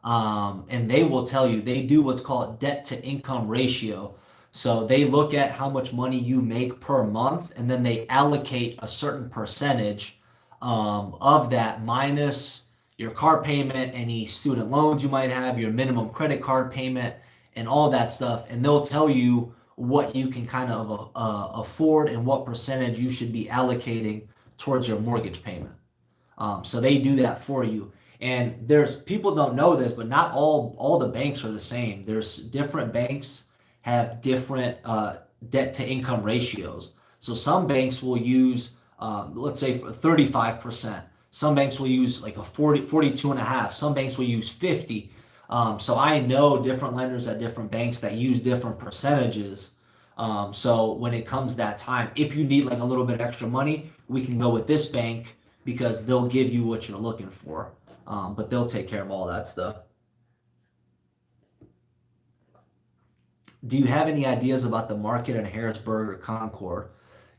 And they will tell you they do what's called debt to income ratio. So they look at how much money you make per month, and then they allocate a certain percentage of that minus your car payment, any student loans you might have, your minimum credit card payment, and all that stuff. And they'll tell you what you can kind of afford and what percentage you should be allocating towards your mortgage payment. So they do that for you. And there's people don't know this, but not all the banks are the same. There's different banks have different debt to income ratios. So some banks will use, let's say 35%. Some banks will use like a 40, 42 and a half. Some banks will use 50. So I know different lenders at different banks that use different percentages. So when it comes that time, if you need like a little bit extra money, we can go with this bank because they'll give you what you're looking for. But they'll take care of all that stuff. Do you have any ideas about the market in Harrisburg or Concord?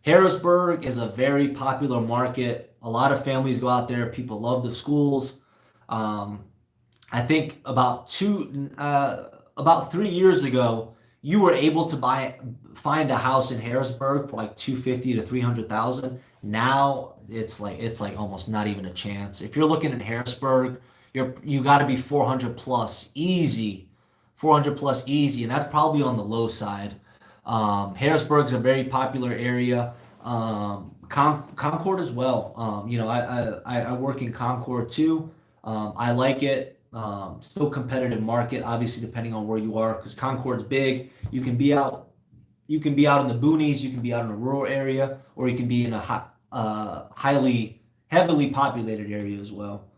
Harrisburg is a very popular market. A lot of families go out there. People love the schools. Um, I think about 3 years ago, you were able to find a house in Harrisburg for like 250 to 300,000. Now it's like almost not even a chance. If you're looking at Harrisburg, you got to be 400 plus easy, 400 plus easy, and that's probably on the low side. Harrisburg's a very popular area. Concord as well. I work in Concord too. I like it. Still competitive market, obviously depending on where you are, because Concord's big. You can be out in the boonies, you can be out in a rural area, or you can be in a heavily populated area as well.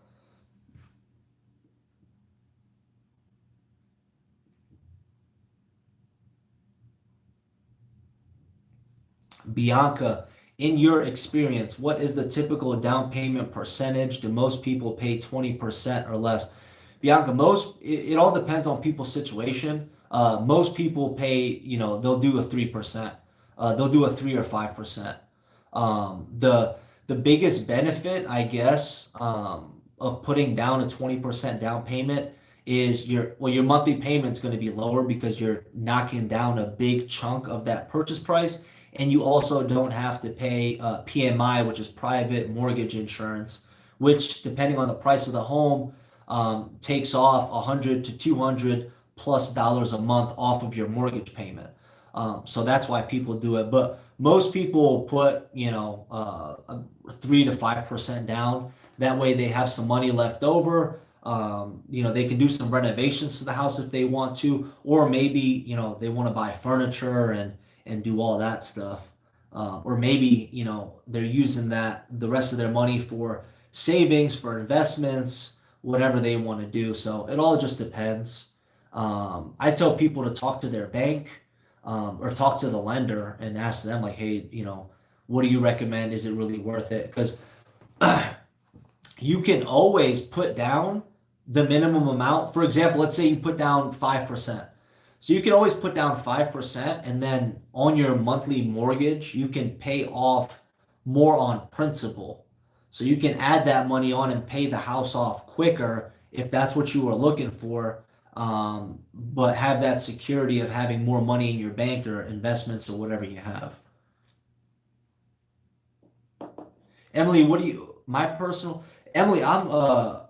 Bianca, in your experience, what is the typical down payment percentage? Do most people pay 20% or less? Bianca, it all depends on people's situation. Most people pay, they'll do a 3%. They'll do a 3 or 5%. The biggest benefit, I guess, of putting down a 20% down payment is your monthly payment's going to be lower because you're knocking down a big chunk of that purchase price, and you also don't have to pay PMI, which is private mortgage insurance, which depending on the price of the home takes off 100 to 200 plus dollars a month off of your mortgage payment. So that's why people do it. But most people put, 3 to 5% down. That way they have some money left over. They can do some renovations to the house if they want to, or maybe, they want to buy furniture and do all that stuff. Or maybe, they're using the rest of their money for savings, for investments, whatever they want to do. So it all just depends. I tell people to talk to their bank, or talk to the lender and ask them like, hey, what do you recommend? Is it really worth it? Because you can always put down the minimum amount. For example, let's say you put down 5%. So you can always put down 5%, and then on your monthly mortgage, you can pay off more on principal. So you can add that money on and pay the house off quicker if that's what you were looking for. But have that security of having more money in your bank or investments or whatever you have. Emily, my personal, Emily, uh,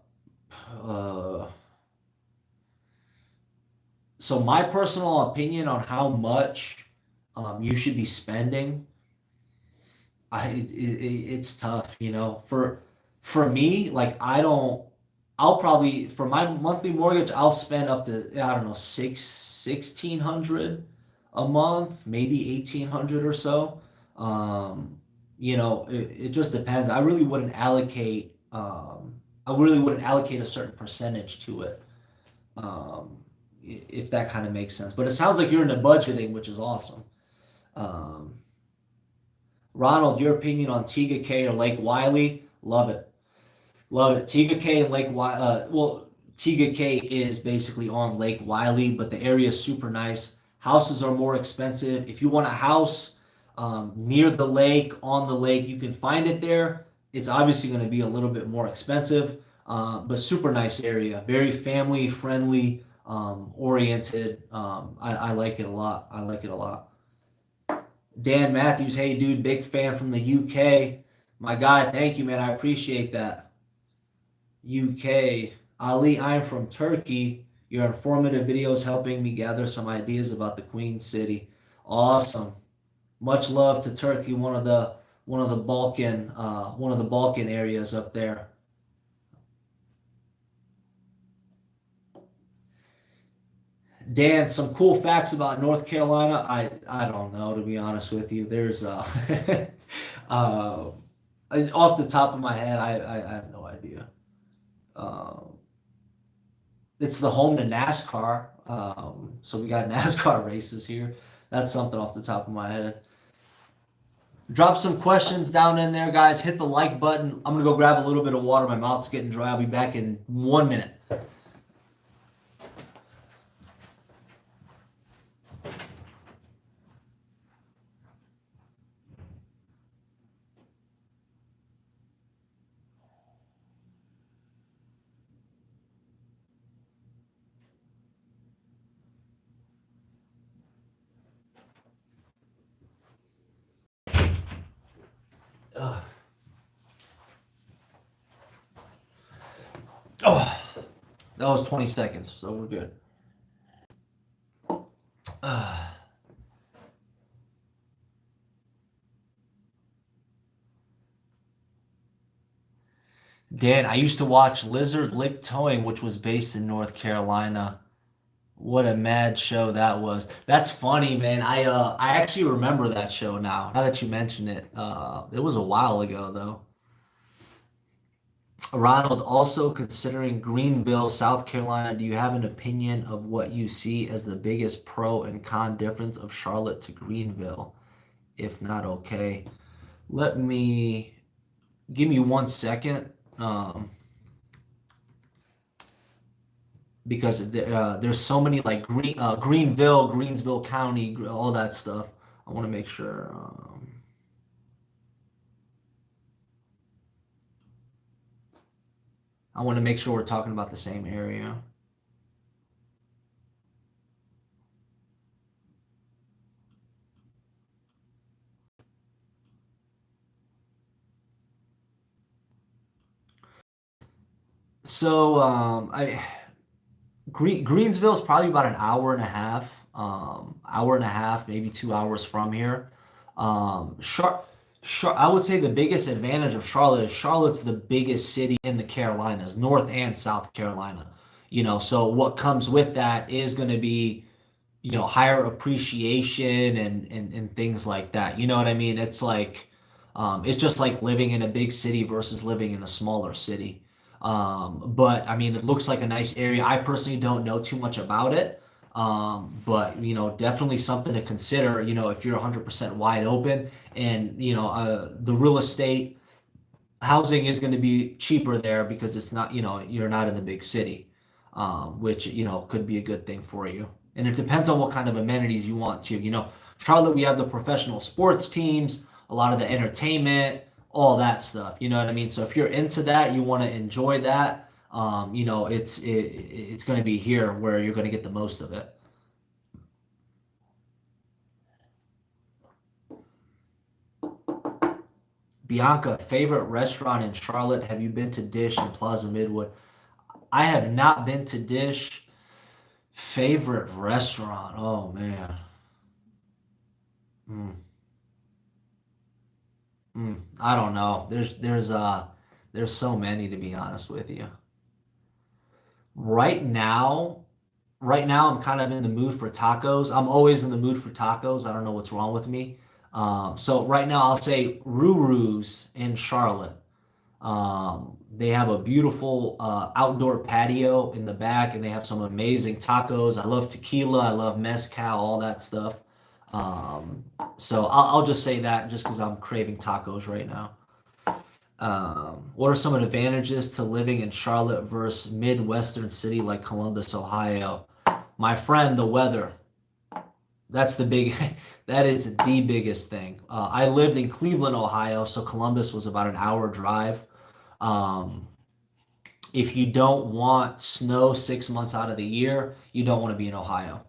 so my personal opinion on how much you should be spending, it's tough, for me, like I'll probably for my monthly mortgage, I'll spend up to, I don't know, 1600 a month, maybe 1800 or so. It just depends. I really wouldn't allocate a certain percentage to it. If that kind of makes sense. But it sounds like you're into budgeting, which is awesome. Um, Ronald, your opinion on Tega Cay or Lake Wiley? Love it. Love it. Tega Cay and Tega Cay is basically on Lake Wiley, but the area is super nice. Houses are more expensive. If you want a house near the lake, on the lake, you can find it there. It's obviously going to be a little bit more expensive, but super nice area. Very family friendly, oriented. I like it a lot. I like it a lot. Dan Matthews, hey dude, big fan from the UK. My guy, thank you, man. I appreciate that. UK. Ali, I'm from Turkey. Your informative videos helping me gather some ideas about the Queen City. Awesome. Much love to Turkey, one of the Balkan areas up there. Dan, some cool facts about North Carolina. I don't know, to be honest with you. There's uh off the top of my head, I have no idea. Uh, it's the home to NASCAR. So we got NASCAR races here. That's something off the top of my head. Drop some questions down in there, guys. Hit the like button. I'm gonna go grab a little bit of water. My mouth's getting dry. I'll be back in 1 minute. Ugh. Oh, that was 20 seconds, so we're good. Dan, I used to watch Lizard Lick Towing, which was based in North Carolina. What a mad show that was. That's funny, man. I actually remember that show now. Now that you mention it. It was a while ago though. Ronald, also considering Greenville, South Carolina, do you have an opinion of what you see as the biggest pro and con difference of Charlotte to Greenville? If not, okay. Let me give me 1 second. Because there's so many like Greenville, Greensville County, all that stuff. I want to make sure. I want to make sure we're talking about the same area. So Greensville is probably about an hour and a half, maybe 2 hours from here. I would say the biggest advantage of Charlotte is Charlotte's the biggest city in the Carolinas, North and South Carolina. So what comes with that is going to be higher appreciation and things like that. You know what I mean? It's just like living in a big city versus living in a smaller city. But I mean, it looks like a nice area. I personally don't know too much about it. But definitely something to consider, if you're 100% wide open and, the real estate housing is going to be cheaper there because it's not, you're not in the big city, which, could be a good thing for you. And it depends on what kind of amenities you want to. Charlotte, we have the professional sports teams, a lot of the entertainment, all that stuff. You know what I mean? So if you're into that, you want to enjoy that, it's going to be here where you're going to get the most of it. Bianca, favorite restaurant in Charlotte? Have you been to Dish in Plaza Midwood? I have not been to Dish. Favorite restaurant? Oh man. Mm, I don't know. There's so many to be honest with you. Right now, right now I'm kind of in the mood for tacos. I'm always in the mood for tacos. I don't know what's wrong with me. So right now I'll say Ruru's in Charlotte. They have a beautiful outdoor patio in the back, and they have some amazing tacos. I love tequila, I love mezcal, all that stuff. Um, so I'll just say that just because I'm craving tacos right now. What are some advantages to living in Charlotte versus Midwestern city like Columbus, Ohio? My friend, the weather. That's the big, that is the biggest thing. I lived in Cleveland, Ohio, so Columbus was about an hour drive. Um, if you don't want snow 6 months out of the year, you don't want to be in Ohio.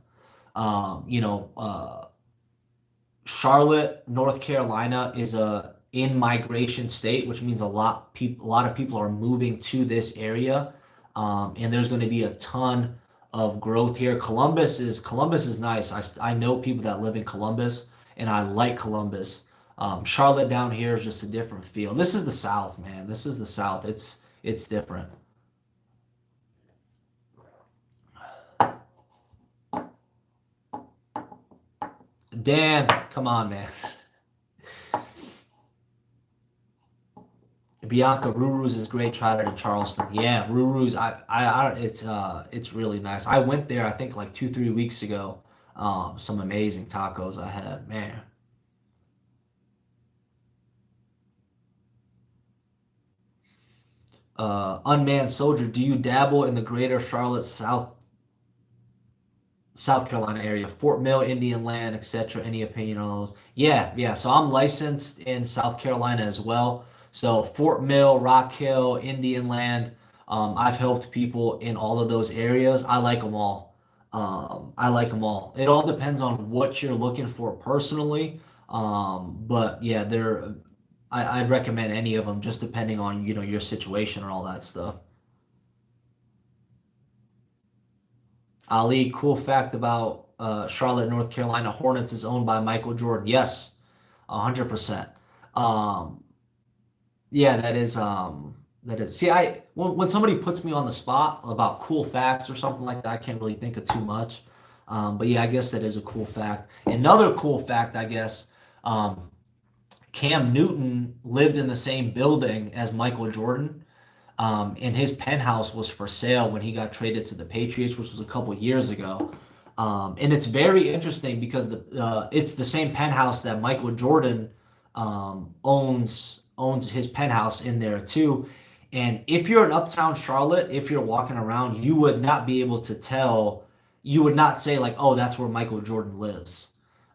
Charlotte, North Carolina is a in migration state, which means a lot of people are moving to this area, and there's going to be a ton of growth here. Columbus is nice. I know people that live in Columbus, and I like Columbus. Charlotte down here is just a different feel. This is the South, man. This is the South. It's different. Dan, come on, man. Bianca Ruru's is great. Tried it in Charleston. Yeah, Ruru's. It's really nice. I went there. I think like 2, 3 weeks ago. Some amazing tacos I had. Man, unmanned soldier. Do you dabble in the greater Charlotte, South Carolina area, Fort Mill, Indian Land, etc.? Any opinion on those? Yeah, yeah. So I'm licensed in South Carolina as well. So Fort Mill, Rock Hill, Indian Land. I've helped people in all of those areas. I like them all. I like them all. It all depends on what you're looking for personally. But yeah, I'd recommend any of them, just depending on your situation and all that stuff. Ali, cool fact about Charlotte, North Carolina Hornets is owned by Michael Jordan. Yes, 100%. Um, yeah, That is. See, when somebody puts me on the spot about cool facts or something like that, I can't really think of too much. But yeah, I guess that is a cool fact. Another cool fact, I guess, um, Cam Newton lived in the same building as Michael Jordan. And his penthouse was for sale when he got traded to the Patriots, which was a couple years ago. And it's very interesting because it's the same penthouse that Michael Jordan owns his penthouse in there too. And if you're in Uptown Charlotte, if you're walking around, you would not be able to tell. You would not say like, "Oh, that's where Michael Jordan lives."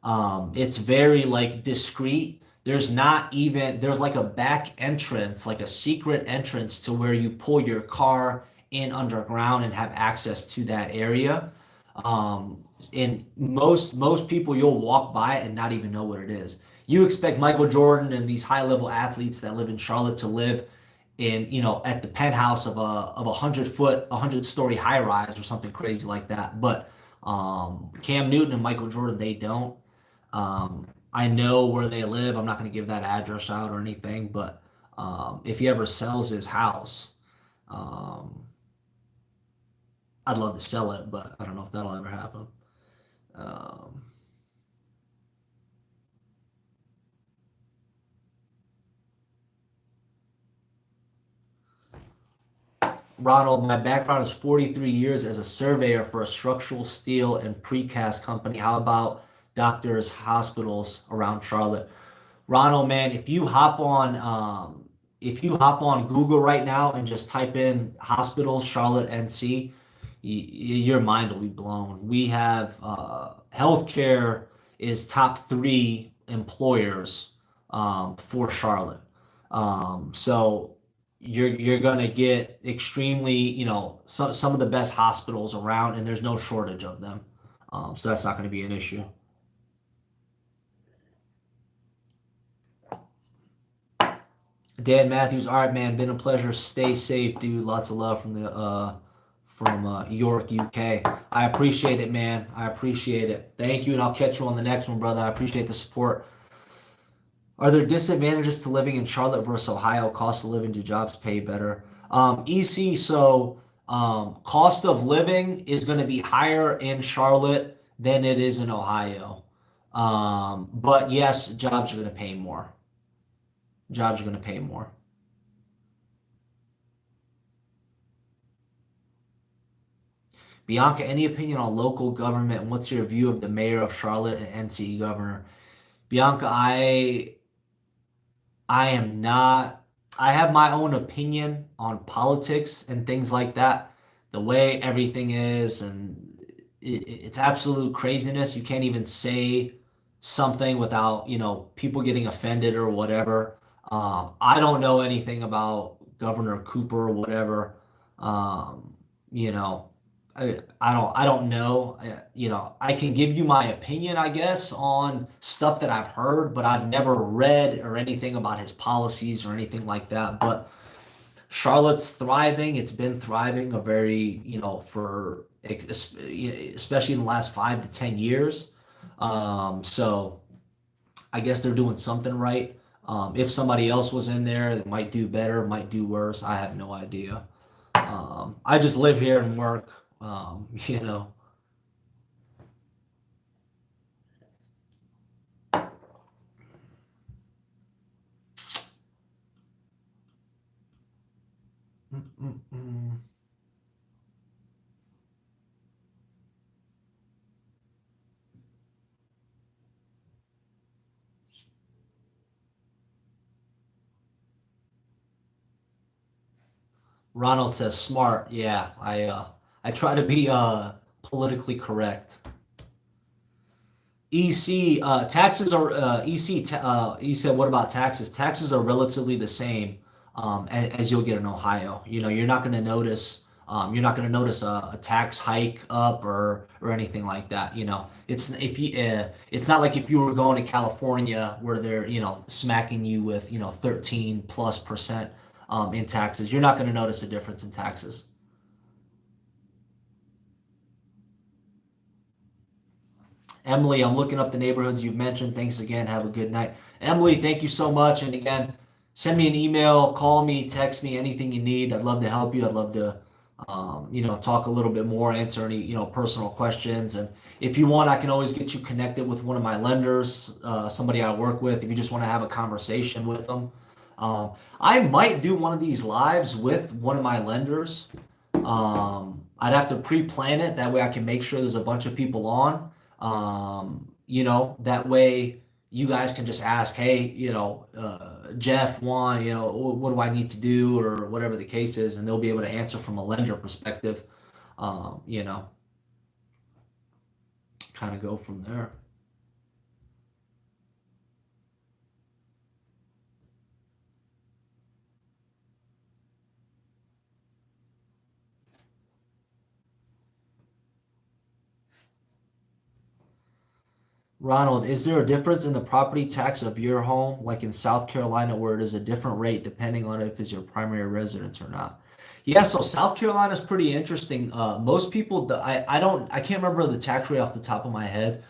It's very like discreet. There's like a back entrance, like a secret entrance to where you pull your car in underground and have access to that area. And most people you'll walk by it and not even know what it is. You expect Michael Jordan and these high level athletes that live in Charlotte to live in, at the penthouse of a 100 foot, 100 story high rise or something crazy like that. But Cam Newton and Michael Jordan, they don't. I know where they live. I'm not going to give that address out or anything, but if he ever sells his house, um, I'd love to sell it, but I don't know if that'll ever happen. Um, Ronald, my background is 43 years as a surveyor for a structural steel and precast company. How about doctors, hospitals around Charlotte? Ronald, man, if you hop on Google right now and just type in hospitals Charlotte NC, your mind will be blown. We have healthcare is top three employers for Charlotte. So you're gonna get extremely, some of the best hospitals around, and there's no shortage of them. So that's not going to be an issue. Dan Matthews, all right, man, been a pleasure. Stay safe, dude. Lots of love from York, UK. I appreciate it, man. I appreciate it. Thank you, and I'll catch you on the next one, brother. I appreciate the support. Are there disadvantages to living in Charlotte versus Ohio? Cost of living, do jobs pay better? EC, so cost of living is going to be higher in Charlotte than it is in Ohio. But yes, jobs are going to pay more. Jobs are going to pay more. Bianca, any opinion on local government? And what's your view of the mayor of Charlotte and NC governor? Bianca, I am not, I have my own opinion on politics and things like that. The way everything is, and it's absolute craziness. You can't even say something without, people getting offended or whatever. I don't know anything about Governor Cooper or whatever. You know, I don't know. I can give you my opinion, I guess, on stuff that I've heard, but I've never read or anything about his policies or anything like that. But Charlotte's thriving. It's been thriving a very, for especially in the last 5 to 10 years. So I guess they're doing something right. If somebody else was in there, it might do better, might do worse. I have no idea. I just live here and work. You know. Mm, mm, mm. Ronald says smart. Yeah, I try to be politically correct. EC taxes are EC he said what about taxes? Taxes are relatively the same as you'll get in Ohio. You're not going to notice a tax hike up or anything like that. It's not like if you were going to California where they're smacking you with 13+% in taxes. You're not going to notice a difference in taxes. Emily, I'm looking up the neighborhoods you've mentioned. Thanks again. Have a good night. Emily, thank you so much. And again, send me an email, call me, text me, anything you need. I'd love to help you. I'd love to, talk a little bit more, answer any, personal questions. And if you want, I can always get you connected with one of my lenders, somebody I work with, if you just want to have a conversation with them. I might do one of these lives with one of my lenders. I'd have to pre-plan it. That way I can make sure there's a bunch of people on. That way you guys can just ask, hey, Jeff, Juan, what do I need to do or whatever the case is, and they'll be able to answer from a lender perspective, um, you know, kind of go from there. Ronald, is there a difference in the property tax of your home, like in South Carolina, where it is a different rate depending on if it's your primary residence or not? Yeah, so South Carolina is pretty interesting. Most people, I can't remember the tax rate off the top of my head.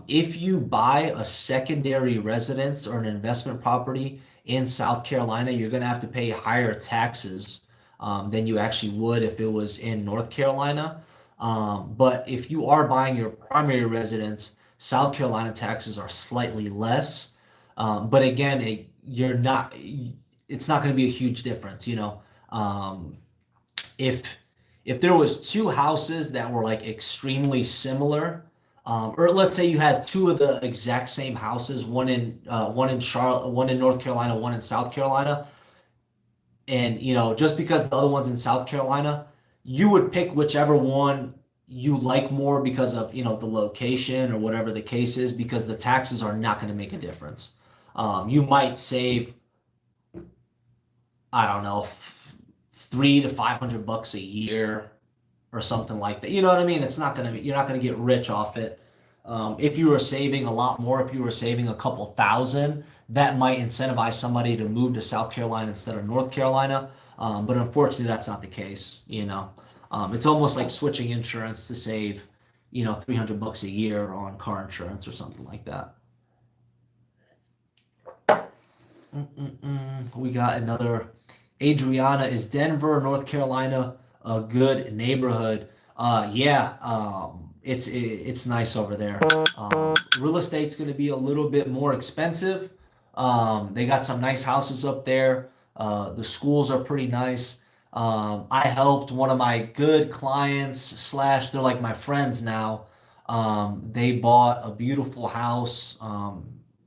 If you buy a secondary residence or an investment property in South Carolina, you're going to have to pay higher taxes than you actually would if it was in North Carolina. But if you are buying your primary residence, South Carolina taxes are slightly less. But again, it's not going to be a huge difference, if there was two houses that were like extremely similar, or let's say you had two of the exact same houses, one in Charlotte, one in North Carolina, one in South Carolina, and just because the other one's in South Carolina, you would pick whichever one you like more because of the location or whatever the case is, because the taxes are not going to make a difference. You might save, I don't know, 300 to 500 bucks a year or something like that. You know what I mean? You're not gonna get rich off it. If you were saving a lot more, if you were saving a couple thousand, that might incentivize somebody to move to South Carolina instead of North Carolina. But unfortunately, that's not the case. It's almost like switching insurance to save, 300 bucks a year on car insurance or something like that. We got another. Adriana, is Denver, North Carolina a good neighborhood? Yeah, it's nice over there. Real estate's going to be a little bit more expensive. They got some nice houses up there. The schools are pretty nice. I helped one of my good clients slash they're like my friends now. They bought a beautiful house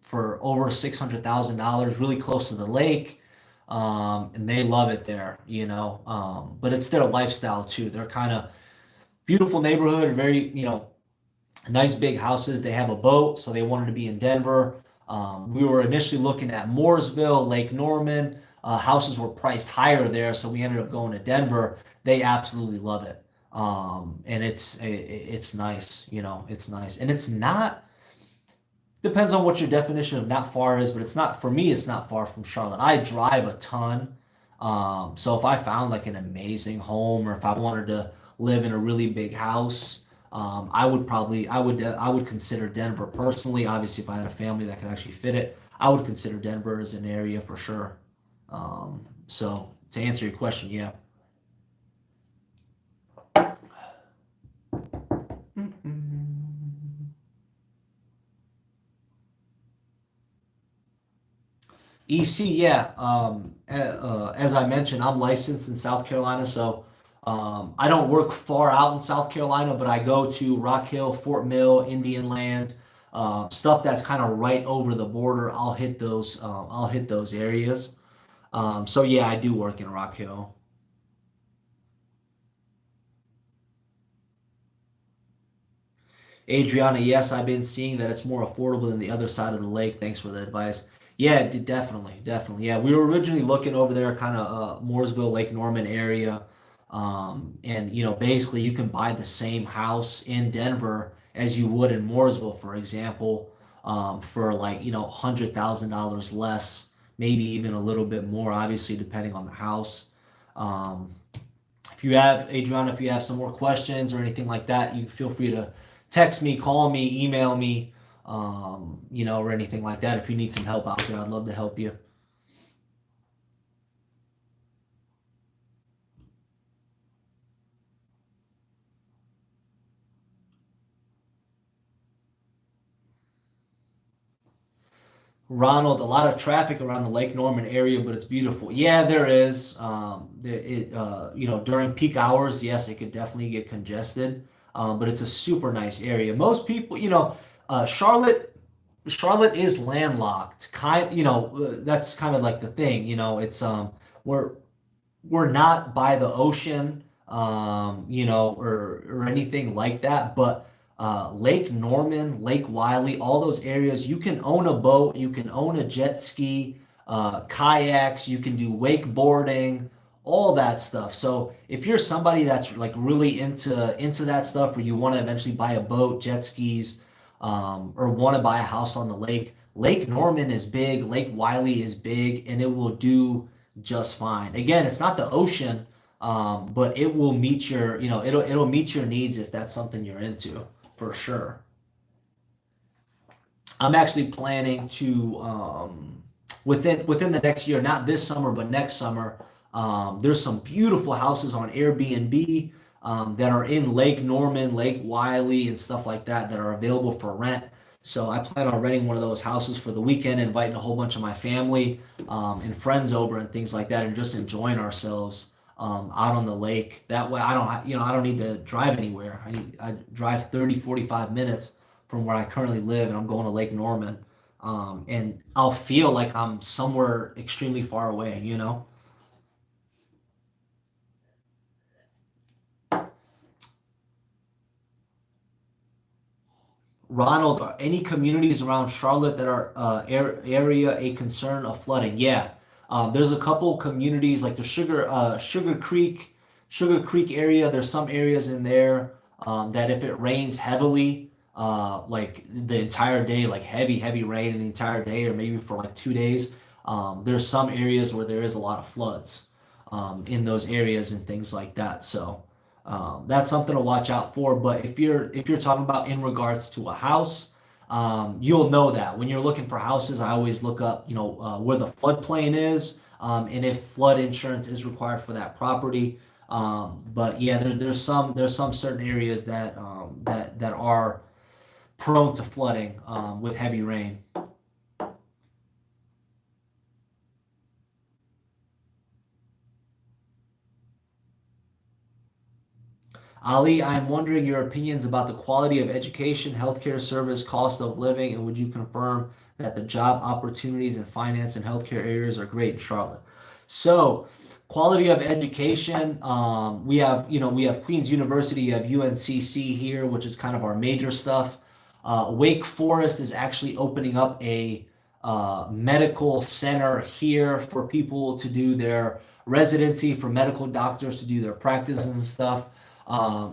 for over $600,000, really close to the lake. And they love it there, but it's their lifestyle too. They're kind of beautiful neighborhood, very, nice big houses. They have a boat, so they wanted to be in Denver. We were initially looking at Mooresville, Lake Norman. Houses were priced higher there, so we ended up going to Denver. They absolutely love it. And it's nice, it's nice. And it's not, depends on what your definition of not far is, but it's not, for me, it's not far from Charlotte. I drive a ton. So if I found like an amazing home or if I wanted to live in a really big house, I would consider Denver personally. Obviously, if I had a family that could actually fit it, I would consider Denver as an area for sure. So to answer your question, yeah. EC, yeah. As I mentioned, I'm licensed in South Carolina, so I don't work far out in South Carolina, but I go to Rock Hill, Fort Mill, Indian Land, stuff that's kind of right over the border. I'll hit those. I'll hit those areas. So yeah, I do work in Rock Hill. Adriana, yes, I've been seeing that it's more affordable than the other side of the lake. Thanks for the advice. Yeah, definitely, definitely. Yeah, we were originally looking over there, kind of Mooresville, Lake Norman area, and basically you can buy the same house in Denver as you would in Mooresville, for example, for like $100,000 less, maybe even a little bit more, obviously depending on the house. Um, if you have, Adriana, if you have some more questions or anything like that, you feel free to text me, call me, email me, or anything like that. If you need some help out there, I'd love to help you. Ronald, a lot of traffic around the Lake Norman area, but it's beautiful. Yeah, there is. During peak hours, yes, it could definitely get congested. But it's a super nice area. Most people, Charlotte is landlocked. That's kind of like the thing. We're we're not by the ocean, or anything like that. But Lake Norman, Lake Wiley, all those areas, you can own a boat, you can own a jet ski, kayaks, you can do wakeboarding, all that stuff. So if you're somebody that's like really into that stuff, or you want to eventually buy a boat, jet skis, or want to buy a house on the lake, Lake Norman is big, Lake Wiley is big, and it will do just fine. Again, it's not the ocean, but it will meet your, it'll meet your needs if that's something you're into, for sure. I'm actually planning to, within the next year, not this summer, but next summer. There's some beautiful houses on Airbnb, that are in Lake Norman, Lake Wiley, and stuff like that that are available for rent. So I plan on renting one of those houses for the weekend, inviting a whole bunch of my family, and friends over and things like that, and just enjoying ourselves, out on the lake. That way, I don't need to drive anywhere. I drive 30, 45 minutes from where I currently live, and I'm going to Lake Norman, and I'll feel like I'm somewhere extremely far away. Ronald, are any communities around Charlotte that are area a concern of flooding? Yeah, there's a couple communities like the Sugar Creek area. There's some areas in there, that if it rains heavily, like the entire day, like heavy rain in the entire day, or maybe for like 2 days, there's some areas where there is a lot of floods, in those areas and things like that. So. That's something to watch out for. But if you're talking about in regards to a house, you'll know that when you're looking for houses, I always look up, where the floodplain is, and if flood insurance is required for that property. But yeah, there's some certain areas that are prone to flooding, with heavy rain. Ali, I'm wondering your opinions about the quality of education, healthcare service, cost of living, and would you confirm that the job opportunities in finance and healthcare areas are great in Charlotte? So, quality of education, we have Queens University, you have UNCC here, which is kind of our major stuff. Wake Forest is actually opening up a medical center here for people to do their residency, for medical doctors to do their practices and stuff.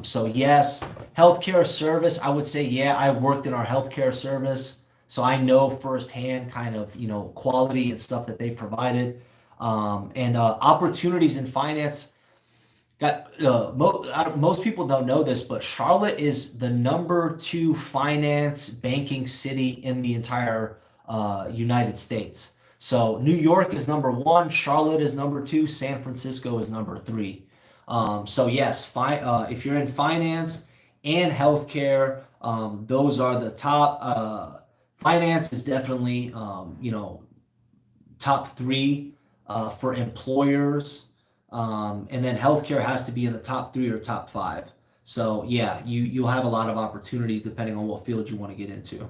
So yes, healthcare service, I would say, yeah, I worked in our healthcare service, so I know firsthand kind of, quality and stuff that they provided. And opportunities in finance. Most people don't know this, but Charlotte is the number two finance banking city in the entire, United States. So New York is number one, Charlotte is number two, San Francisco is number three. So yes, if you're in finance and healthcare, those are the top. Finance is definitely, top three, for employers. And then healthcare has to be in the top three or top five. So yeah, you'll have a lot of opportunities depending on what field you want to get into.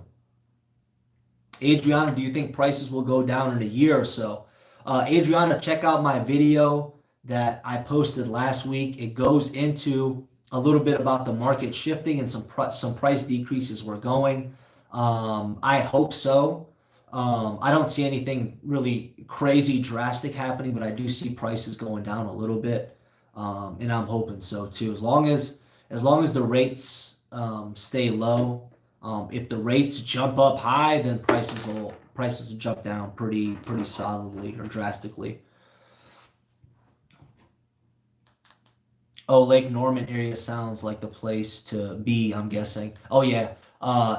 Adriana, do you think prices will go down in a year or so? Adriana, check out my video that I posted last week. It goes into a little bit about the market shifting and some price decreases we're going. I hope so. I don't see anything really crazy drastic happening, but I do see prices going down a little bit, and I'm hoping so too. As long as the rates, stay low. If the rates jump up high, then prices will jump down pretty solidly or drastically. Oh, Lake Norman area sounds like the place to be, I'm guessing. Oh yeah.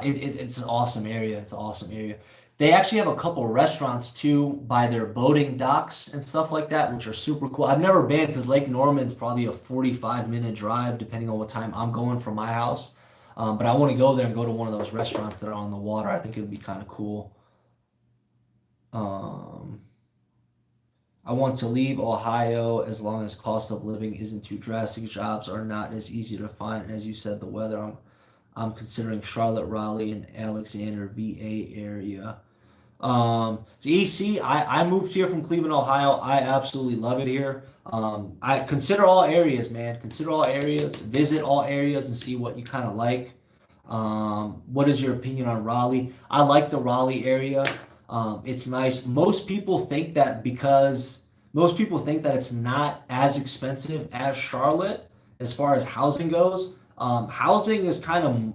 It's an awesome area. It's an awesome area. They actually have a couple restaurants too by their boating docks and stuff like that, which are super cool. I've never been because Lake Norman's probably a 45-minute drive, depending on what time I'm going from my house. But I want to go there and go to one of those restaurants that are on the water. I think it would be kind of cool. Um, I want to leave Ohio as long as cost of living isn't too drastic. Jobs are not as easy to find. And as you said, the weather. I'm considering Charlotte, Raleigh, and Alexander, VA area. So EC, I moved here from Cleveland, Ohio. I absolutely love it here. I consider all areas, man. Consider all areas, visit all areas and see what you kind of like. What is your opinion on Raleigh? I like the Raleigh area. It's nice. Most people think that it's not as expensive as Charlotte as far as housing goes. Housing is kind of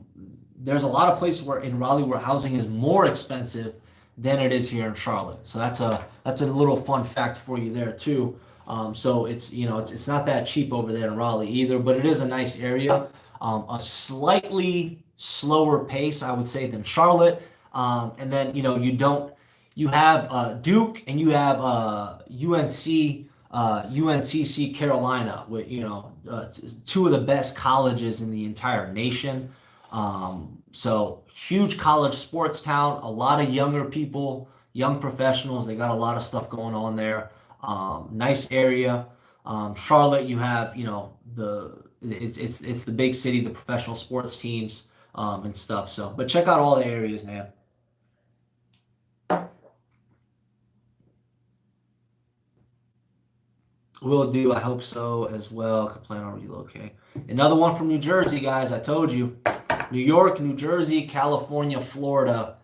there's a lot of places where in Raleigh where housing is more expensive than it is here in Charlotte. So that's a little fun fact for you there too. So it's it's not that cheap over there in Raleigh either, but it is a nice area. A slightly slower pace, I would say, than Charlotte. And then you have Duke and you have UNCC Carolina, with two of the best colleges in the entire nation. So huge college sports town, a lot of younger people, young professionals. They got a lot of stuff going on there. Nice area. Charlotte, you have it's the big city, the professional sports teams and stuff. So, but check out all the areas, man. Will do. I hope so as well. Could plan on relocating. Another one from New Jersey, guys. I told you. New York, New Jersey, California, Florida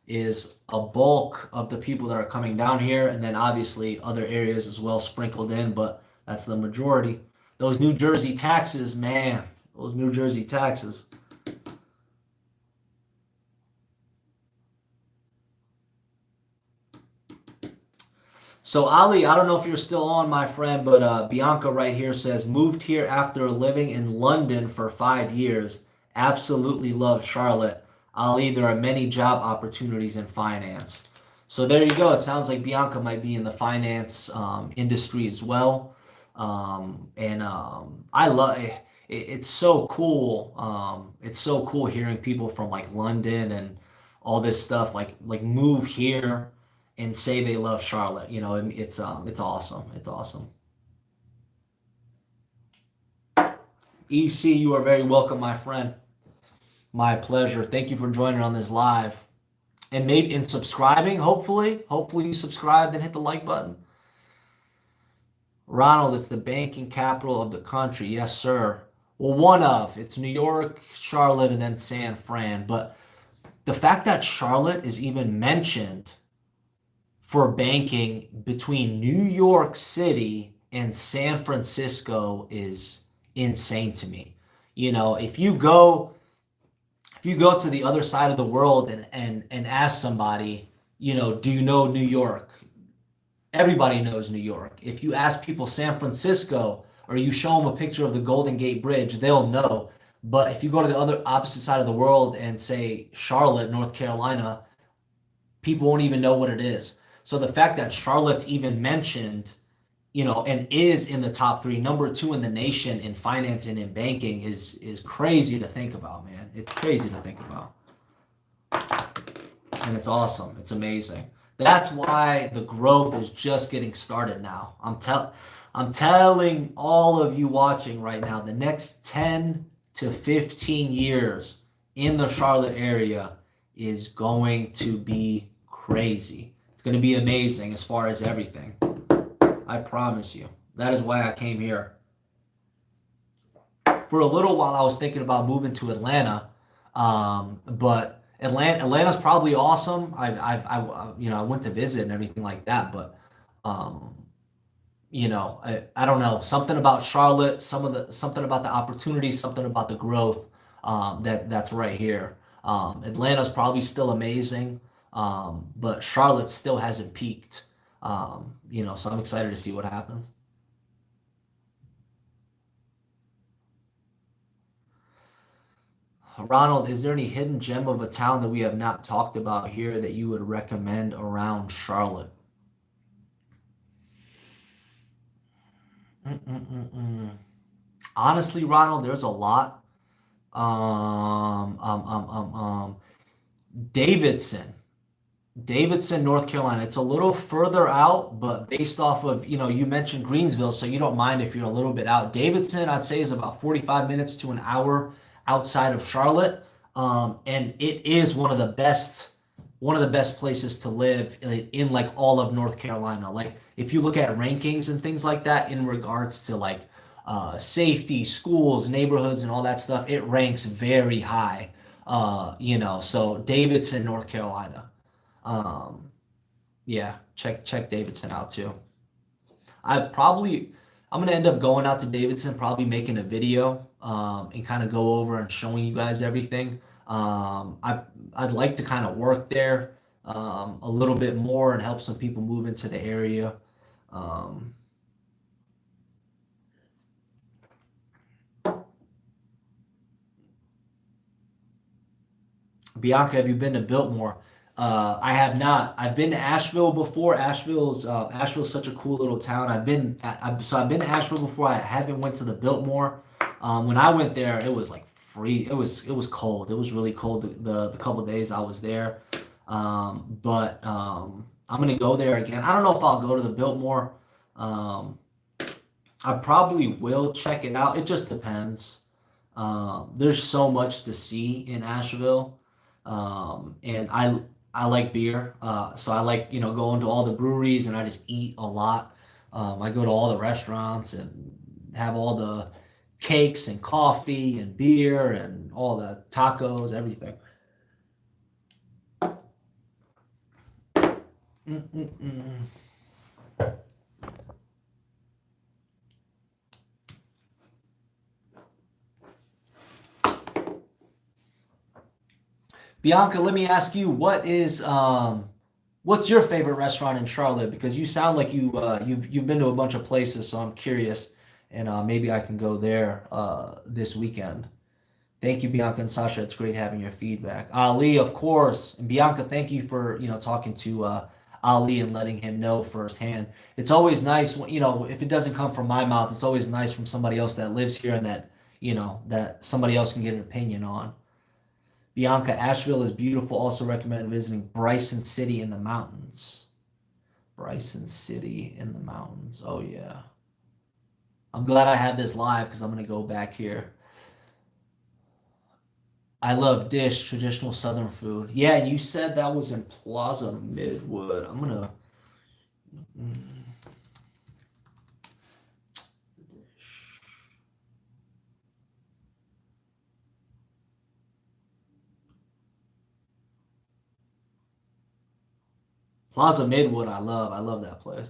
is a bulk of the people that are coming down here, and then obviously other areas as well sprinkled in, but that's the majority. Those New Jersey taxes, man, those New Jersey taxes. So Ali, I don't know if you're still on, my friend, but Bianca right here says moved here after living in London for 5 years. Absolutely love Charlotte. Ali, there are many job opportunities in finance. So there you go. It sounds like Bianca might be in the finance industry as well. And I love it. It's so cool. It's so cool hearing people from like London and all this stuff like move here and say they love Charlotte. It's awesome. It's awesome. EC, you are very welcome, my friend. My pleasure. Thank you for joining on this live. And maybe in subscribing, hopefully. Hopefully you subscribed and hit the like button. Ronald, it's the banking capital of the country. Yes, sir. Well, one of. It's New York, Charlotte, and then San Fran. But the fact that Charlotte is even mentioned for banking between New York City and San Francisco is insane to me. If you go to the other side of the world and ask somebody, do you know New York? Everybody knows New York. If you ask people San Francisco or you show them a picture of the Golden Gate Bridge, they'll know. But if you go to the other opposite side of the world and say Charlotte, North Carolina, people won't even know what it is. So the fact that Charlotte's even mentioned, and is in the top three, number two in the nation in finance and in banking is crazy to think about, man. It's crazy to think about. And it's awesome. It's amazing. That's why the growth is just getting started now. I'm telling all of you watching right now, the next 10 to 15 years in the Charlotte area is going to be crazy. It's going to be amazing as far as everything. I promise you. That is why I came here. For a little while, I was thinking about moving to Atlanta, but Atlanta's probably awesome. I went to visit and everything like that, but um, I don't know, something about Charlotte, something about the opportunity, something about the growth that's right here. Atlanta's probably still amazing, but Charlotte still hasn't peaked. So I'm excited to see what happens. Ronald, is there any hidden gem of a town that we have not talked about here that you would recommend around Charlotte? Mm-mm-mm-mm. Honestly, Ronald, there's a lot. Um, um, um, um, um, Davidson. Davidson, North Carolina. It's a little further out, but based off of, you mentioned Greensville, so you don't mind if you're a little bit out. Davidson, I'd say, is about 45 minutes to an hour outside of Charlotte. And it is one of the best places to live in like all of North Carolina. Like if you look at rankings and things like that in regards to like safety, schools, neighborhoods, and all that stuff, it ranks very high. So Davidson, North Carolina. Um, yeah, check Davidson out too. I probably I'm gonna end up going out to Davidson, probably making a video and kind of go over and showing you guys everything. I'd like to kind of work there a little bit more and help some people move into the area. Um, Bianca, have you been to Biltmore? I have not. I've been to Asheville before. Asheville's such a cool little town. I've been to Asheville before. I haven't went to the Biltmore. When I went there, it was like free. It was cold. It was really cold the couple of days I was there. But I'm gonna go there again. I don't know if I'll go to the Biltmore. Um, I probably will check it out. It just depends. There's so much to see in Asheville, and I like beer, so I like going to all the breweries and I just eat a lot. I go to all the restaurants and have all the cakes and coffee and beer and all the tacos, everything. Mm-mm-mm. Bianca, let me ask you, what's your favorite restaurant in Charlotte? Because you sound like you've been to a bunch of places, so I'm curious, and maybe I can go there this weekend. Thank you, Bianca and Sasha. It's great having your feedback. Ali, of course, and Bianca, thank you for talking to Ali and letting him know firsthand. It's always nice when if it doesn't come from my mouth, it's always nice from somebody else that lives here and that somebody else can get an opinion on. Bianca, Asheville is beautiful. Also recommend visiting Bryson City in the mountains. Bryson City in the mountains. Oh yeah. I'm glad I had this live because I'm gonna go back here. I love dish, traditional Southern food. Yeah, and you said that was in Plaza Midwood. I'm gonna mm, Plaza Midwood. I love that place.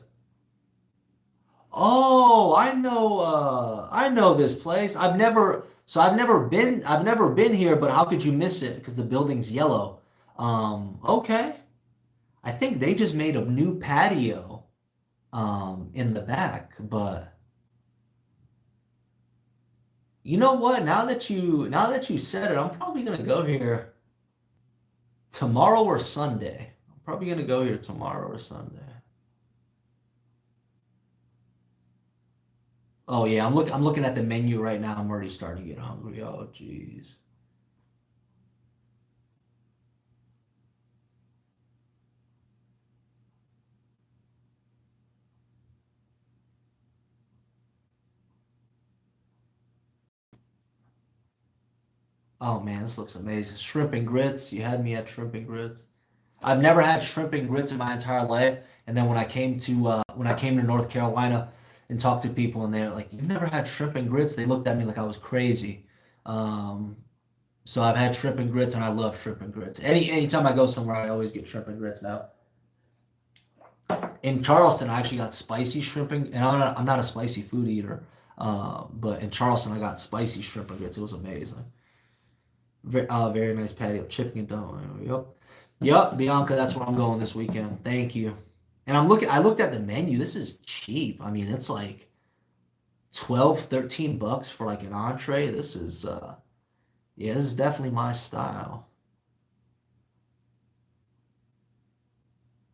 Oh, I know this place. I've never been here, but how could you miss it? Because the building's yellow. Okay. I think they just made a new patio in the back, but you know what? Now that you said it, I'm probably gonna go here tomorrow or Sunday. I'm probably gonna go here tomorrow or Sunday. Oh yeah, I'm looking at the menu right now. I'm already starting to get hungry. Oh geez. Oh man, this looks amazing. Shrimp and grits. You had me at shrimp and grits. I've never had shrimp and grits in my entire life. And then when I came to North Carolina and talked to people and they're like, "You've never had shrimp and grits?" They looked at me like I was crazy. Um, so I've had shrimp and grits and I love shrimp and grits. Anytime I go somewhere, I always get shrimp and grits now. In Charleston, I actually got spicy shrimp and I'm not a spicy food eater. But in Charleston, I got spicy shrimp and grits. It was amazing. Very nice patio, chicken and dough. Yep. Yep, Bianca, that's where I'm going this weekend. Thank you. And I looked at the menu. This is cheap. I mean, it's like 12, 13 bucks for like an entree. Yeah, this is definitely my style.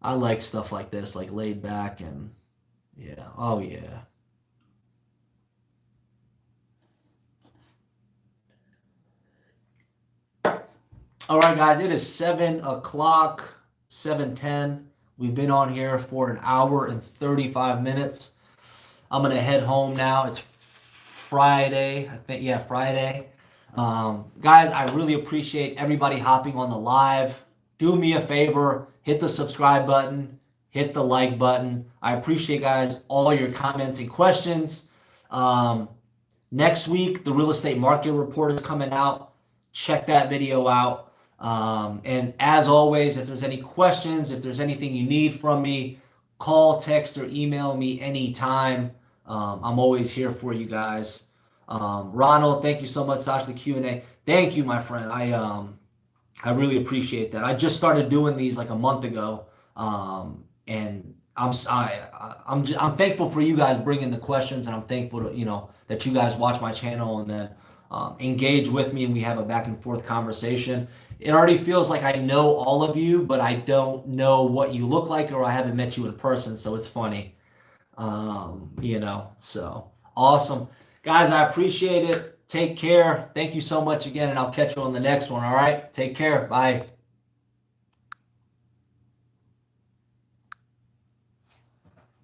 I like stuff like this, like laid back and yeah. Oh yeah. All right, guys, it is 7 o'clock. 7:10. We've been on here for an hour and 35 minutes. I'm gonna head home now. It's Friday, I think. Yeah, Friday. Guys, I really appreciate everybody hopping on the live. Do me a favor, hit the subscribe button, hit the like button. I appreciate, guys, all your comments and questions. Next week, the real estate market report is coming out. Check that video out. And as always, if there's any questions, if there's anything you need from me, call, text, or email me anytime. I'm always here for you guys. Ronald, thank you so much. Sasha, the Q&A. Thank you, my friend. I really appreciate that. I just started doing these like a month ago, and I'm thankful for you guys bringing the questions, and I'm thankful to, that you guys watch my channel and then engage with me, and we have a back and forth conversation. It already feels like I know all of you, but I don't know what you look like, or I haven't met you in person, so it's funny. So awesome. Guys, I appreciate it. Take care. Thank you so much again, and I'll catch you on the next one. All right. Take care. Bye.